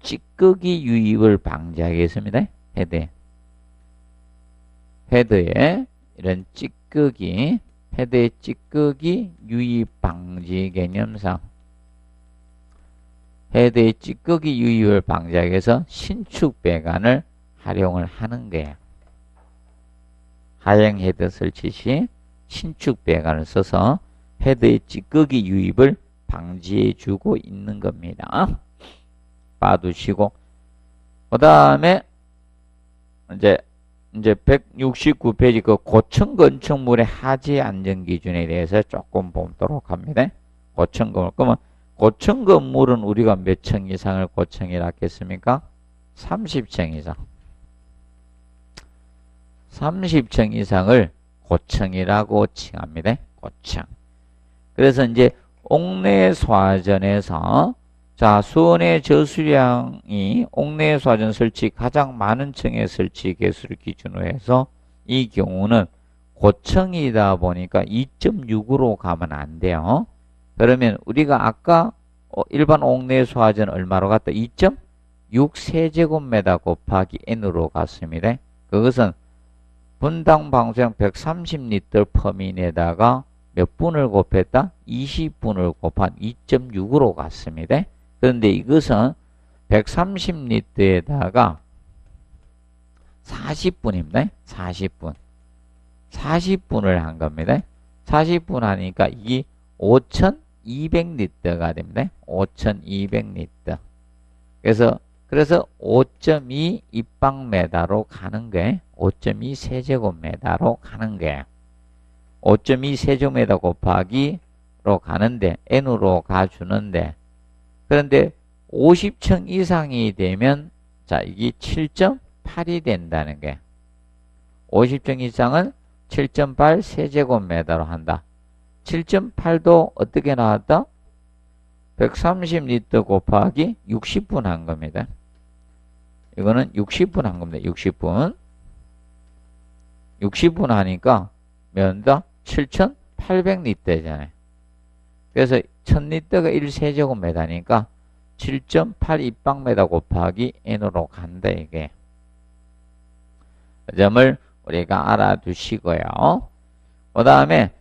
찌꺼기 유입을 방지하겠습니다. 헤드에 이런 찌꺼기, 헤드의 찌꺼기 유입 방지 개념상 헤드의 찌꺼기 유입을 방지하기 위해서 신축 배관을 활용을 하는 거예요. 하향 헤드 설치 시 신축 배관을 써서 헤드의 찌꺼기 유입을 방지해 주고 있는 겁니다. 봐두시고, 그 다음에 이제 169페이지 그 고층 건축물의 하지 안전 기준에 대해서 조금 보도록 합니다. 고층 건물. 그러면 고층 건물은 우리가 몇 층 이상을 고층이라 했습니까? 30층 이상. 30층 이상을 고층이라고 칭합니다. 고층. 그래서 이제 옥내 소화전에서 자, 수온의 저수량이 옥내 소화전 설치 가장 많은 층의 설치 개수를 기준으로 해서 이 경우는 고층이다 보니까 2.6으로 가면 안 돼요. 그러면 우리가 아까 일반 옥내 소화전 얼마로 갔다? 2.6 세제곱미터 곱하기 n으로 갔습니다. 그것은 분당 방수량 130리터 퍼민에다가 몇 분을 곱했다? 20분을 곱한 2.6으로 갔습니다. 그런데 이것은 130리터에다가 40분입니다. 40분. 40분을 한 겁니다. 40분 하니까 이게 5,200리터가 됩니다. 5,200리터. 그래서 5.2 입방메다로 가는 게 5.2 세제곱미터로 가는 게 5.2 세제곱미터 곱하기 가는데, n으로 가주는데, 그런데 50층 이상이 되면, 자, 이게 7.8이 된다는 게. 50층 이상은 7.8 세제곱미터로 한다. 7.8도 어떻게 나왔다? 130리터 곱하기 60분 한 겁니다. 이거는 60분 한 겁니다. 60분. 60분 하니까 몇다? 7,800리터잖아요. 그래서 1000리터가 1세제곱미터니까 7.8 입방미터 곱하기 n으로 간다 이게. 그 점을 우리가 알아두시고요. 그 다음에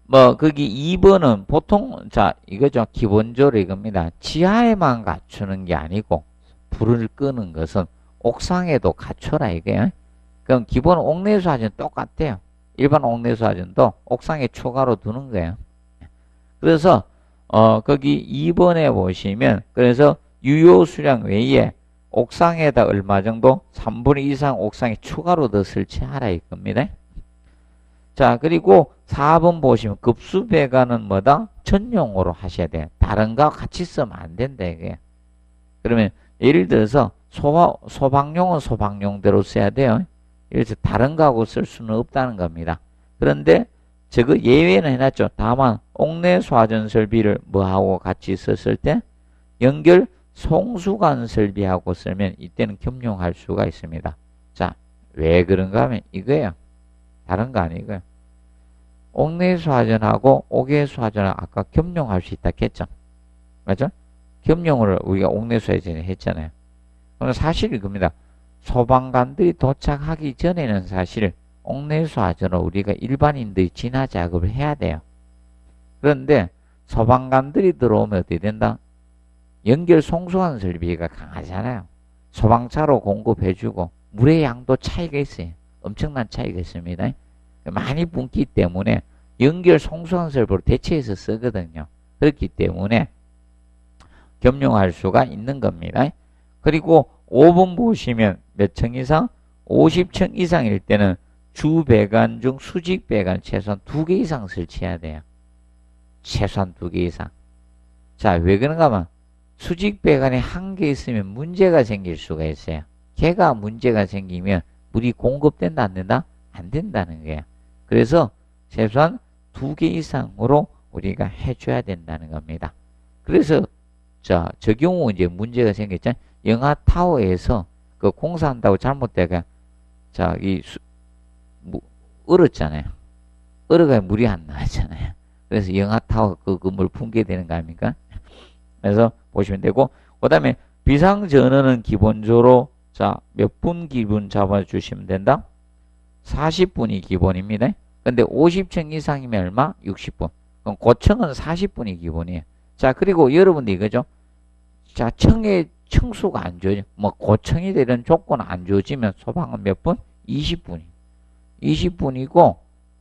뭐 거기 2번은 보통 자 이거죠. 기본적으로 이겁니다. 지하에만 갖추는 게 아니고 불을 끄는 것은 옥상에도 갖춰라 이게요. 그럼 기본 옥내수화전 똑같아요. 일반 옥내수화전도 옥상에 추가로 두는 거예요. 그래서 거기 2번에 보시면 그래서 유효 수량 외에 옥상에다 얼마 정도 3분의 2 이상 옥상에 추가로 더 설치하라 이겁니다. 자, 그리고 4번 보시면 급수 배관은 뭐다? 전용으로 하셔야 돼요. 다른 거 같이 쓰면 안 된다 이게. 그러면 예를 들어서 소방용은 소방용대로 써야 돼요. 이래서 다른 거하고 쓸 수는 없다는 겁니다. 그런데 저거 예외는 해놨죠. 다만 옥내 수화전 설비를 뭐하고 같이 썼을 때 연결 송수관 설비하고 쓰면 이때는 겸용할 수가 있습니다. 자, 왜 그런가 하면 이거예요. 다른 거 아니고요. 옥내 수화전하고 옥외 수화전을 아까 겸용할 수 있다 했죠. 맞죠? 겸용을 우리가 옥내 수화전에 했잖아요. 그럼 사실 이겁니다. 소방관들이 도착하기 전에는 사실 옥내 수화전을 우리가 일반인들이 진화 작업을 해야 돼요. 그런데 소방관들이 들어오면 어떻게 된다? 연결 송수관 설비가 강하잖아요. 소방차로 공급해주고 물의 양도 차이가 있어요. 엄청난 차이가 있습니다. 많이 뿜기 때문에 연결 송수관 설비로 대체해서 쓰거든요. 그렇기 때문에 겸용할 수가 있는 겁니다. 그리고 5번 보시면 몇 층 이상? 50층 이상일 때는 주 배관 중 수직 배관 최소한 2개 이상 설치해야 돼요. 최소한 2개 이상. 자, 왜 그런가 하면 수직 배관이 1개 있으면 문제가 생길 수가 있어요. 걔가 문제가 생기면 물이 공급된다 안 된다? 안 된다는 거예요. 그래서 최소한 2개 이상으로 우리가 해줘야 된다는 겁니다. 그래서 자, 저 경우 이제 문제가 생겼잖아요. 영하타워에서 그 공사한다고 잘못되가 자, 얼었잖아요. 얼어가 물이 안 나왔잖아요. 그래서 영하타워 그 물 붕괴 되는 거 아닙니까? 그래서 보시면 되고, 그 다음에 비상전원은 기본적으로 자, 몇 분 기분 잡아주시면 된다? 40분이 기본입니다. 근데 50층 이상이면 얼마? 60분. 그럼 고층은 40분이 기본이에요. 자, 그리고 여러분들 이거죠. 자, 층수가 안 주어져. 뭐 고층이 되는 조건 안 주어지면 소방은 몇 분? 20분이. 20분이고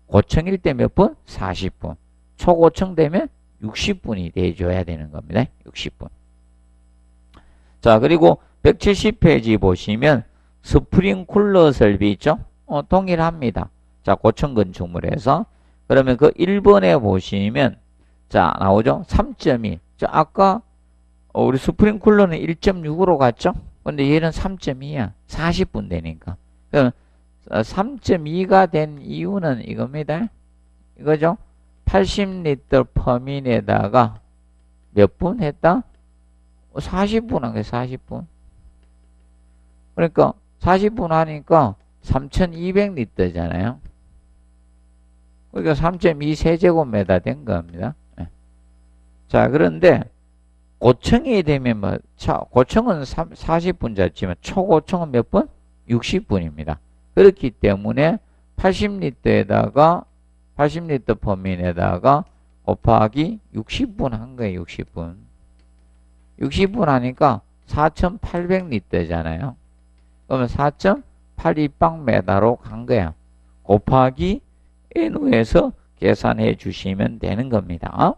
고층일 때 몇 분? 40분. 초고층 되면 60분이 돼줘야 되는 겁니다. 60분. 자, 그리고 170페이지 보시면 스프링쿨러 설비 있죠? 동일합니다. 자, 고층 건축물에서. 그러면 그 1번에 보시면 자, 나오죠? 3.2. 자, 아까 우리 스프링쿨러는 1.6으로 갔죠? 근데 얘는 3.2야. 40분 되니까. 그럼 3.2가 된 이유는 이겁니다. 이거죠? 80리터 퍼민에다가 몇 분 했다? 40분 한 거예요. 40분. 그러니까 40분 하니까 3200리터잖아요. 그러니까 3.2 세제곱미터 된 겁니다. 자, 그런데 고층이 되면 뭐 고층은 40분 잤지만 초고층은 몇 분? 60분입니다. 그렇기 때문에 80리터에다가 80리터 퍼민에다가 곱하기 60분 한 거예요. 60분. 60분 하니까 4800리터잖아요. 그러면 4.8 입방미터로 간 거야. 곱하기 n에서 계산해 주시면 되는 겁니다.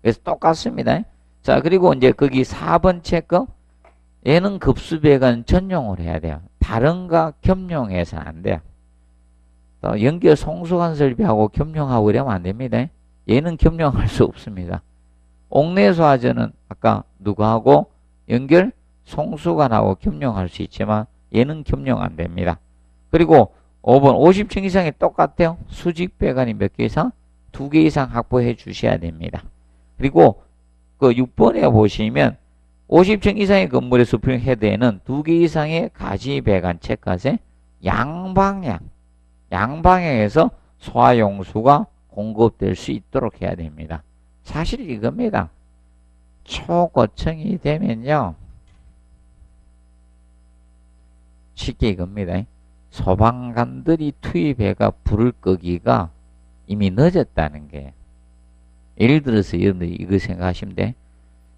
그래서 똑같습니다. 자, 그리고 이제 거기 4번 체크. 얘는 급수배관 전용으로 해야 돼요. 다른 거 겸용해서는 안 돼요. 연결 송수관 설비하고 겸용하고 이러면 안 됩니다. 얘는 겸용할 수 없습니다. 옥내소화전은 아까 누구하고 연결? 송수관하고 겸용할 수 있지만 얘는 겸용 안 됩니다. 그리고 5번 50층 이상이 똑같아요. 수직배관이 몇 개 이상? 2개 이상 확보해 주셔야 됩니다. 그리고 그 6번에 보시면 50층 이상의 건물의 스프링 헤드에는 2개 이상의 가지배관 체크하세요. 양방향에서 소화용수가 공급될 수 있도록 해야 됩니다. 사실 이겁니다. 초고층이 되면요. 쉽게 이겁니다. 소방관들이 투입해가 불을 끄기가 이미 늦었다는 게. 예를 들어서 여러분들이 이거 생각하시면 돼.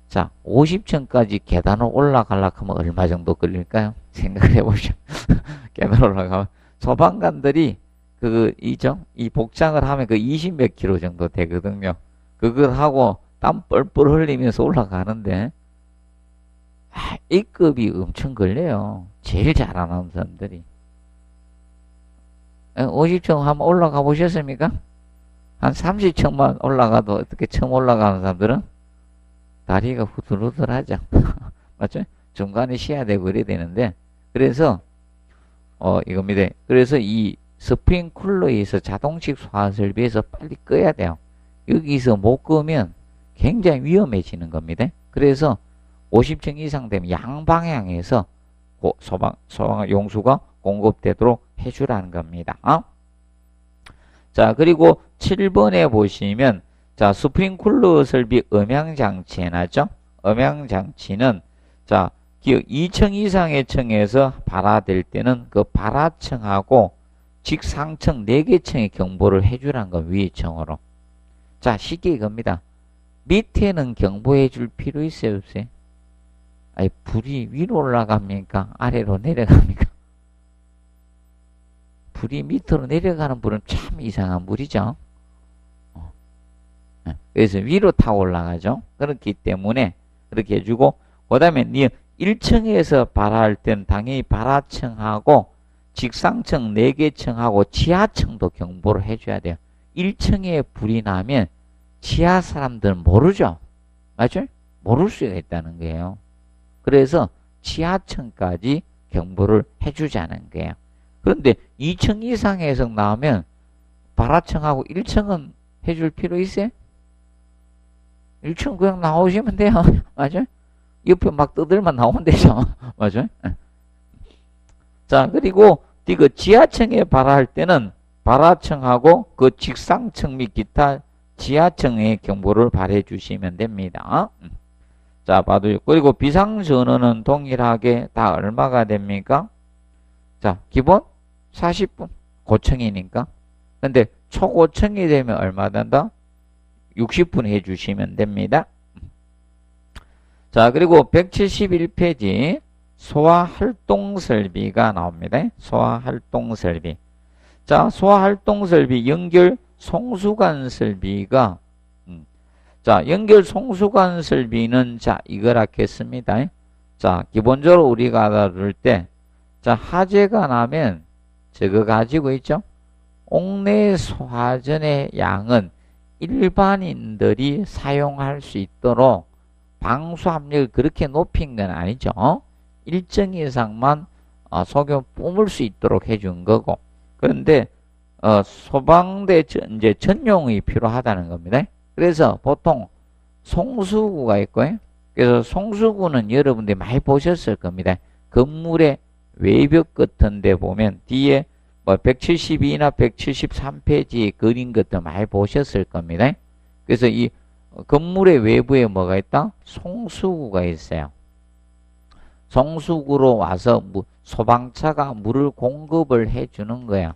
자, 50층까지 계단을 올라가려고 하면 얼마 정도 걸릴까요? 생각을 해보시죠. 계단 올라가면. 소방관들이 이 복장을 하면 그 20몇 킬로 정도 되거든요. 그걸 하고 땀 뻘뻘 흘리면서 올라가는데, A급이 엄청 걸려요. 제일 잘하는 사람들이. 50층 한번 올라가 보셨습니까? 한 30층만 올라가도 어떻게 처음 올라가는 사람들은 다리가 후들후들하죠. 맞죠? 중간에 쉬어야 되고 이래야 되는데, 그래서 이겁니다. 그래서 이 스프링쿨러에서 자동식 소화 설비에서 빨리 꺼야 돼요. 여기서 못 끄면 굉장히 위험해지는 겁니다. 그래서 50층 이상 되면 양방향에서 소방 용수가 공급되도록 해주라는 겁니다. 자, 그리고 7번에 보시면, 자, 스프링쿨러 설비 음향장치 해놨죠? 음향장치는, 자, 2층 이상의 층에서 발화될 때는 그 발화층하고 직상층 4개 층의 경보를 해주라는 거, 위의 층으로. 자, 쉽게 이겁니다. 밑에는 경보해 줄 필요 있어요, 없어요? 아니, 불이 위로 올라갑니까? 아래로 내려갑니까? 불이 밑으로 내려가는 불은 참 이상한 불이죠. 그래서 위로 타고 올라가죠. 그렇기 때문에 그렇게 해주고, 그 다음에 1층에서 발화할 때는 당연히 발화층하고 직상층 4개 층하고 지하층도 경보를 해줘야 돼요. 1층에 불이 나면 지하 사람들은 모르죠. 맞죠? 모를 수가 있다는 거예요. 그래서 지하층까지 경보를 해주자는 거예요. 그런데 2층 이상에서 나오면 발화층하고 1층은 해줄 필요 있어요? 1층 그냥 나오시면 돼요. 맞아요? 옆에 막 떠들만 나오면 되죠. 맞아요? 자, 그리고 그 지하층에 발화할 때는 발화층하고 그 직상층 및 기타 지하층의 경보를 발해 주시면 됩니다. 자, 봐도, 그리고 비상전원은 동일하게 다 얼마가 됩니까? 자, 기본 40분. 고층이니까. 근데 초고층이 되면 얼마 된다? 60분 해주시면 됩니다. 자, 그리고 171페이지 소화활동설비가 나옵니다. 소화활동설비. 자, 소화활동설비 연결 송수관 설비가 자, 연결 송수관 설비는 자, 이걸 하겠습니다. 자, 기본적으로 우리가 다룰 때 자, 화재가 나면 저거 가지고 있죠? 옥내 소화전의 양은 일반인들이 사용할 수 있도록 방수 압력을 그렇게 높인 건 아니죠. 일정 이상만 소금 뿜을 수 있도록 해준 거고. 그런데 소방대 이제 전용이 필요하다는 겁니다. 그래서 보통 송수구가 있고요. 그래서 송수구는 여러분들이 많이 보셨을 겁니다. 건물의 외벽 같은 데 보면 뒤에 뭐 172나 173페이지에 그린 것도 많이 보셨을 겁니다. 그래서 이 건물의 외부에 뭐가 있다? 송수구가 있어요. 송수구로 와서 소방차가 물을 공급을 해주는 거야.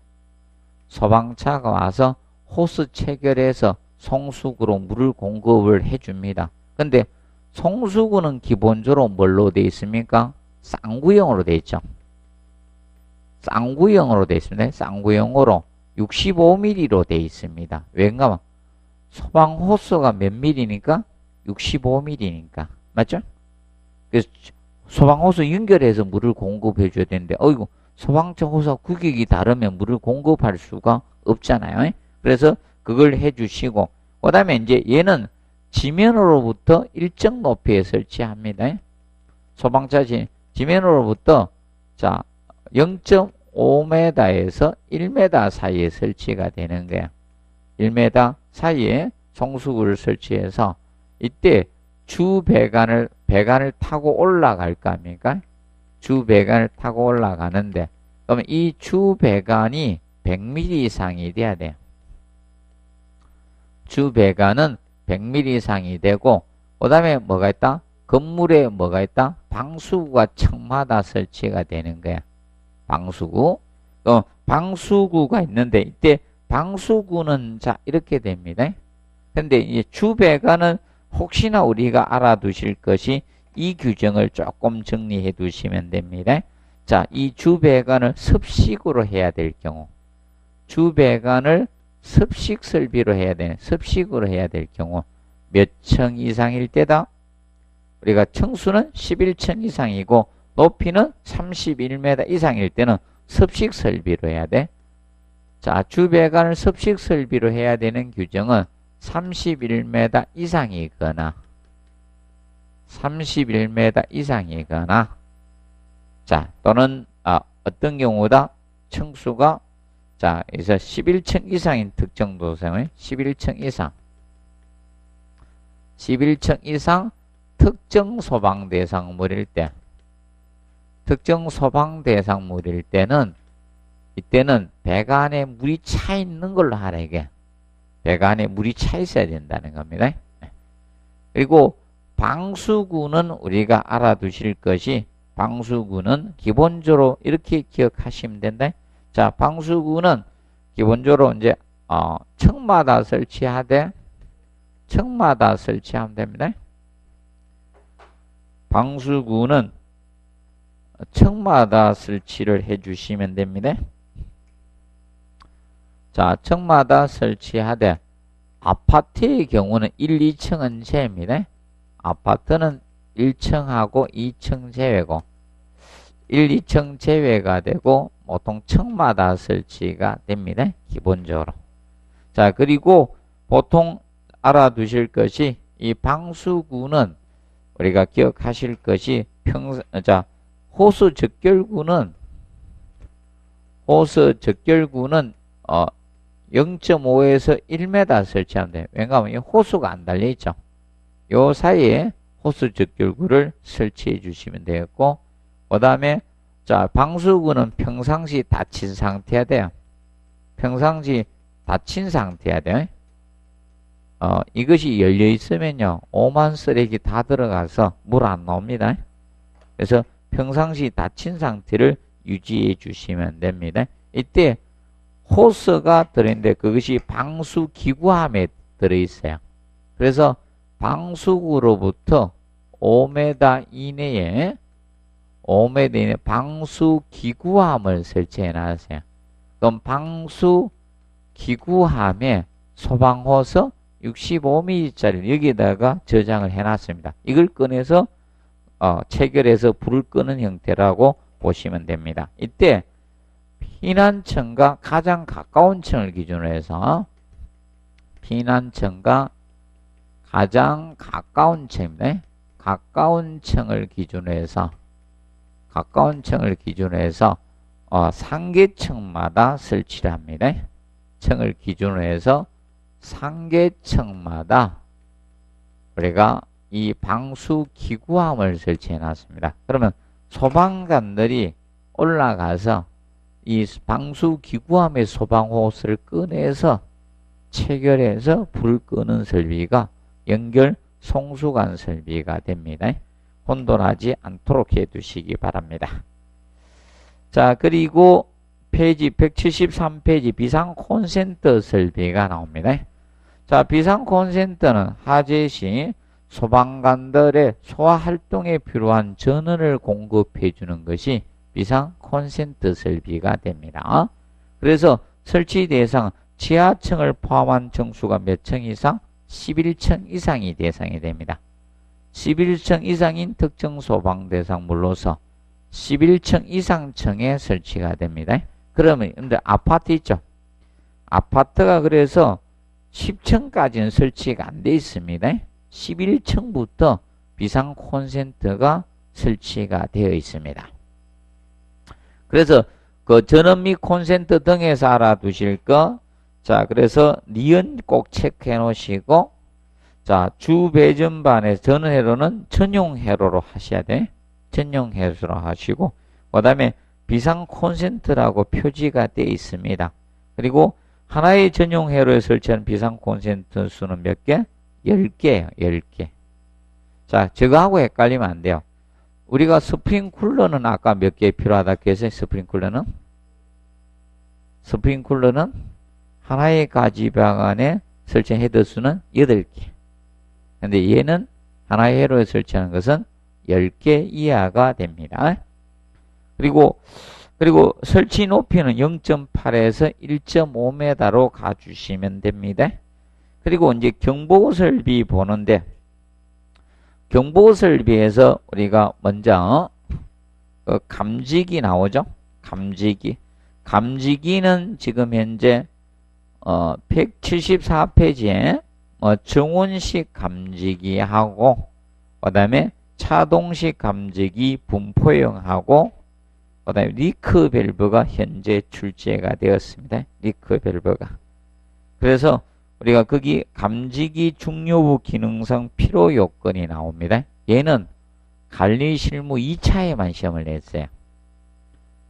소방차가 와서 호스 체결해서 송수구로 물을 공급을 해줍니다. 근데 송수구는 기본적으로 뭘로 되어 있습니까? 쌍구형으로 되어 있죠. 쌍구형으로 되어 있습니다. 쌍구형으로 65mm로 되어 있습니다. 왜냐하면 소방 호스가 몇 mm니까? 65mm니까. 맞죠? 그래서 소방 호스 연결해서 물을 공급해 줘야 되는데 어이구 소방차 호스와 규격이 다르면 물을 공급할 수가 없잖아요. 그래서 그걸 해 주시고 그 다음에 이제 얘는 지면으로부터 일정 높이에 설치합니다. 소방차 지면으로부터 자 0.5m에서 1m 사이에 설치가 되는 거야. 1m 사이에 송수구를 설치해서 이때 주 배관을 타고 올라갈까 합니까? 주 배관을 타고 올라가는데 그러면 이 주 배관이 100mm 이상이 돼야 돼요. 주 배관은 100mm 이상이 되고 그 다음에 뭐가 있다? 건물에 뭐가 있다? 방수구가 층마다 설치가 되는 거야. 방수구. 방수구가 있는데 이때 방수구는 자 이렇게 됩니다. 근데 이 주 배관은 혹시나 우리가 알아두실 것이 이 규정을 조금 정리해 두시면 됩니다. 자, 이 주 배관을 습식으로 해야 될 경우, 주 배관을 습식 설비로 해야 되는, 습식으로 해야 될 경우 몇 층 이상일 때다? 우리가 층수는 11층 이상이고 높이는 31m 이상일 때는 습식 설비로 해야 돼. 자, 주 배관을 습식 설비로 해야 되는 규정은 31m 이상이거나 31m 이상이거나 자 또는 어떤 경우다 층수가 자 그래서 11층 이상인 특정 도성의 11층 이상 특정 소방 대상물일 때 특정 소방 대상물일 때는 이때는 배관에 물이 차 있는 걸로 하라 이게 배관에 물이 차 있어야 된다는 겁니다. 그리고 방수구는 우리가 알아두실 것이 방수구는 기본적으로 이렇게 기억하시면 된다. 자, 방수구는 기본적으로 이제 층마다 설치하되 층마다 설치하면 됩니다. 방수구는 층마다 설치를 해 주시면 됩니다. 자, 층마다 설치하되 아파트의 경우는 1, 2층은 제외입니다. 아파트는 1층하고 2층 제외고 1, 2층 제외가 되고 보통 층마다 설치가 됩니다. 기본적으로. 자, 그리고 보통 알아두실 것이 이 방수구는 우리가 기억하실 것이 호수 적결구는 0.5에서 1m 설치하면 돼요. 왜냐하면 이 호수가 안 달려있죠. 요 사이에 호수 적결구를 설치해 주시면 되겠고, 그 다음에, 자, 방수구는 평상시 닫힌 상태야 돼요. 평상시 닫힌 상태야 돼요. 이것이 열려 있으면요, 오만 쓰레기 다 들어가서 물 안 나옵니다. 그래서 평상시 닫힌 상태를 유지해 주시면 됩니다. 이때 호스가 들어있는데 그것이 방수기구함에 들어있어요. 그래서 방수구로부터 5m 이내에 방수기구함을 설치해 놨어요. 그럼 방수기구함에 소방호스 65mm짜리 여기다가 저장을 해 놨습니다. 이걸 꺼내서 체결해서 불을 끄는 형태라고 보시면 됩니다. 이때 피난층과 가장 가까운 층을 기준으로 해서 피난층과 가장 가까운 층입니다. 가까운 층을 기준으로 해서 상계층마다 설치를 합니다. 층을 기준으로 해서 상계층마다 우리가 이 방수기구함을 설치해 놨습니다. 그러면 소방관들이 올라가서 이 방수기구함의 소방호스를 꺼내서 체결해서 불 끄는 설비가 연결 송수관 설비가 됩니다. 혼돈하지 않도록 해두시기 바랍니다. 자, 그리고 페이지 173페이지 비상 콘센트 설비가 나옵니다. 자, 비상 콘센트는 화재 시 소방관들의 소화활동에 필요한 전원을 공급해 주는 것이 비상 콘센트 설비가 됩니다. 그래서 설치 대상 지하층을 포함한 층수가 몇 층 이상? 11층 이상이 대상이 됩니다. 11층 이상인 특정 소방 대상물로서 11층 이상 층에 설치가 됩니다. 그러면 근데 아파트 있죠? 아파트가 그래서 10층까지는 설치가 안 돼 있습니다. 11층부터 비상 콘센트가 설치가 되어 있습니다. 그래서 그 전원 및 콘센트 등에서 알아두실 거, 자, 그래서 니은 꼭 체크해 놓으시고, 자, 주 배전반의 전원 회로는 전용 회로로 하셔야 돼. 전용 회로로 하시고, 그 다음에 비상 콘센트라고 표지가 되어 있습니다. 그리고 하나의 전용 회로에 설치한 비상 콘센트 수는 몇 개? 10개예요. 10개. 자, 저거하고 헷갈리면 안 돼요. 우리가 스프링쿨러는 아까 몇 개 필요하다 했어요? 스프링쿨러는 하나의 가지방 안에 설치한 헤더 수는 8개. 근데 얘는 하나의 회로에 설치하는 것은 10개 이하가 됩니다. 그리고 설치 높이는 0.8에서 1.5m로 가주시면 됩니다. 그리고 이제 경보 설비 보는데, 경보 설비에서 우리가 먼저 감지기 나오죠. 감지기는 지금 현재 174페이지에 정원식 감지기하고, 그 다음에 차동식 감지기 분포형하고, 그 다음에 리크 밸브가 현재 출제가 되었습니다. 리크 밸브가. 그래서 우리가 거기 감지기 중요부 기능성 필요 요건이 나옵니다. 얘는 관리 실무 2차에만 시험을 냈어요.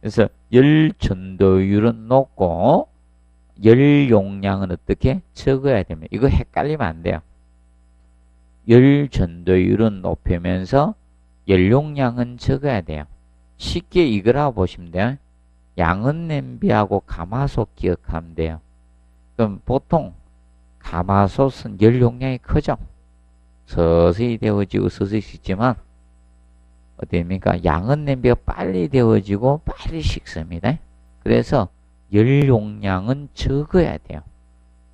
그래서 열 전도율은 높고 열 용량은 어떻게 적어야 됩니다. 이거 헷갈리면 안 돼요. 열 전도율은 높이면서 열 용량은 적어야 돼요. 쉽게 이거라고 보시면 돼요. 양은 냄비하고 가마솥 기억하면 돼요. 그럼 보통 가마솥은 열 용량이 크죠. 서서히 데워지고 서서히 식지만 어떻습니까? 양은 냄비가 빨리 데워지고 빨리 식습니다. 그래서 열 용량은 적어야 돼요.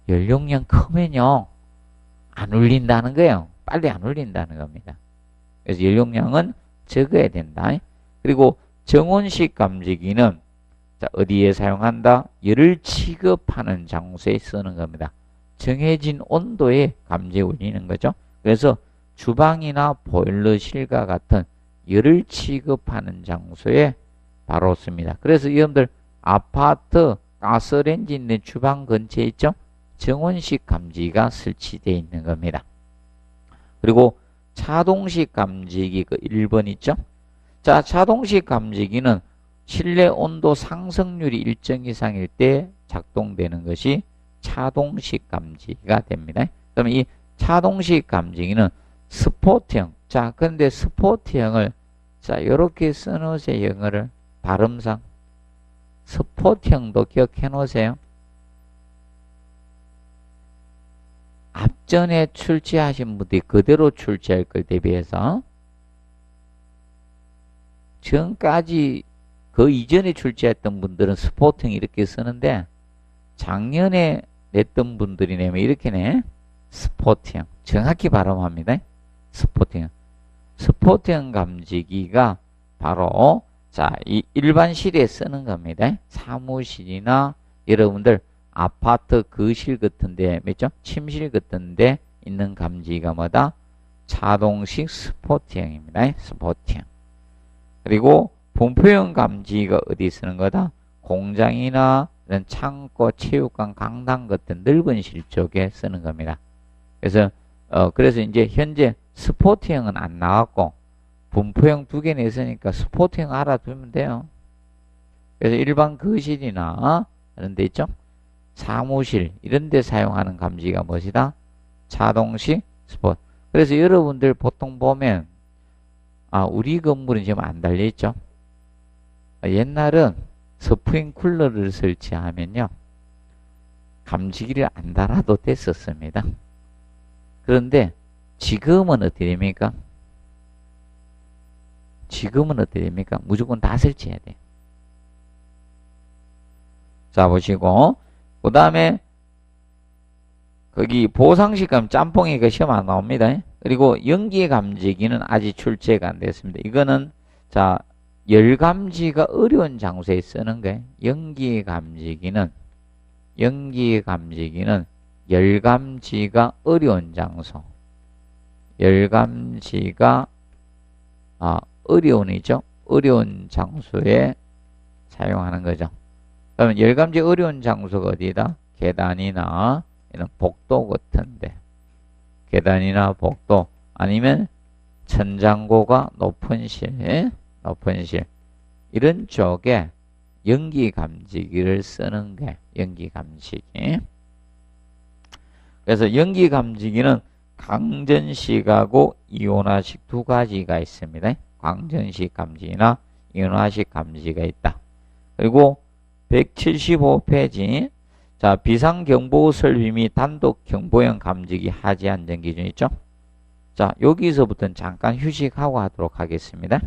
열 용량 크면요 안 울린다는 거예요. 빨리 안 울린다는 겁니다. 그래서 열 용량은 적어야 된다. 그리고 정온식 감지기는 자, 어디에 사용한다? 열을 취급하는 장소에 쓰는 겁니다. 정해진 온도에 감지에 울리는 거죠. 그래서 주방이나 보일러실과 같은 열을 취급하는 장소에 바로 씁니다. 그래서 여러분들 아파트 가스레인지 있는 주방 근처에 있죠? 정온식 감지기가 설치되어 있는 겁니다. 그리고 차동식 감지기 그 1번 있죠? 자, 차동식 감지기는 실내 온도 상승률이 일정 이상일 때 작동되는 것이 차동식 감지기가 됩니다. 그러면 이 차동식 감지기는 스포트형. 자, 그런데 스포트형을 자, 이렇게 써놓으세요. 영어를 발음상. 스포트형도 기억해 놓으세요. 앞전에 출제하신 분들이 그대로 출제할 걸 대비해서 전까지 그 이전에 출제했던 분들은 스포트형 이렇게 쓰는데 작년에 냈던 분들이 내면 이렇게 내. 스포트형. 정확히 발음합니다. 스포트형. 스포트형 감지기가 바로 자, 이 일반실에 쓰는 겁니다. 사무실이나 여러분들 아파트 거실 같은데 맞죠? 침실 같은데 있는 감지기가 뭐다? 차동식 스포트형입니다. 스포트형. 그리고 분포형 감지기가 어디 쓰는 거다? 공장이나 이런 창고, 체육관, 강당 같은 넓은 실 쪽에 쓰는 겁니다. 그래서 이제 현재 스포트형은 안 나왔고 분포형 2개 냈으니까 스포트형 알아두면 돼요. 그래서 일반 거실이나 이런 데 있죠? 사무실 이런 데 사용하는 감지기가 무엇이다? 차동식 스포트. 그래서 여러분들 보통 보면 우리 건물은 지금 안 달려있죠? 옛날은 스프링쿨러를 설치하면요 감지기를 안 달아도 됐었습니다. 그런데 지금은 어떻게 됩니까? 무조건 다 설치해야 돼. 자, 보시고 그 다음에 거기 보상식 감 짬뽕이 그 시험 안 나옵니다. 그리고 연기 감지기는 아직 출제가 안 됐습니다. 이거는 자, 열 감지가 어려운 장소에 쓰는 거예요. 연기 감지기는 열감지가 어려운 장소. 열감지가 어려운이죠. 어려운 장소에 사용하는 거죠. 그러면 열감지 어려운 장소가 어디다? 계단이나 이런 복도 같은데. 계단이나 복도 아니면 천장고가 높은 실, 이런 쪽에 연기 감지기를 쓰는 게 연기 감지기. 그래서 연기 감지기는 강전식하고 이온화식 두 가지가 있습니다. 광전식 감지기나 이온화식 감지기가 있다. 그리고 175페이지 자, 비상경보 설비 및 단독 경보용 감지기 하지 안전 기준 있죠? 자, 여기서부터는 잠깐 휴식하고 하도록 하겠습니다.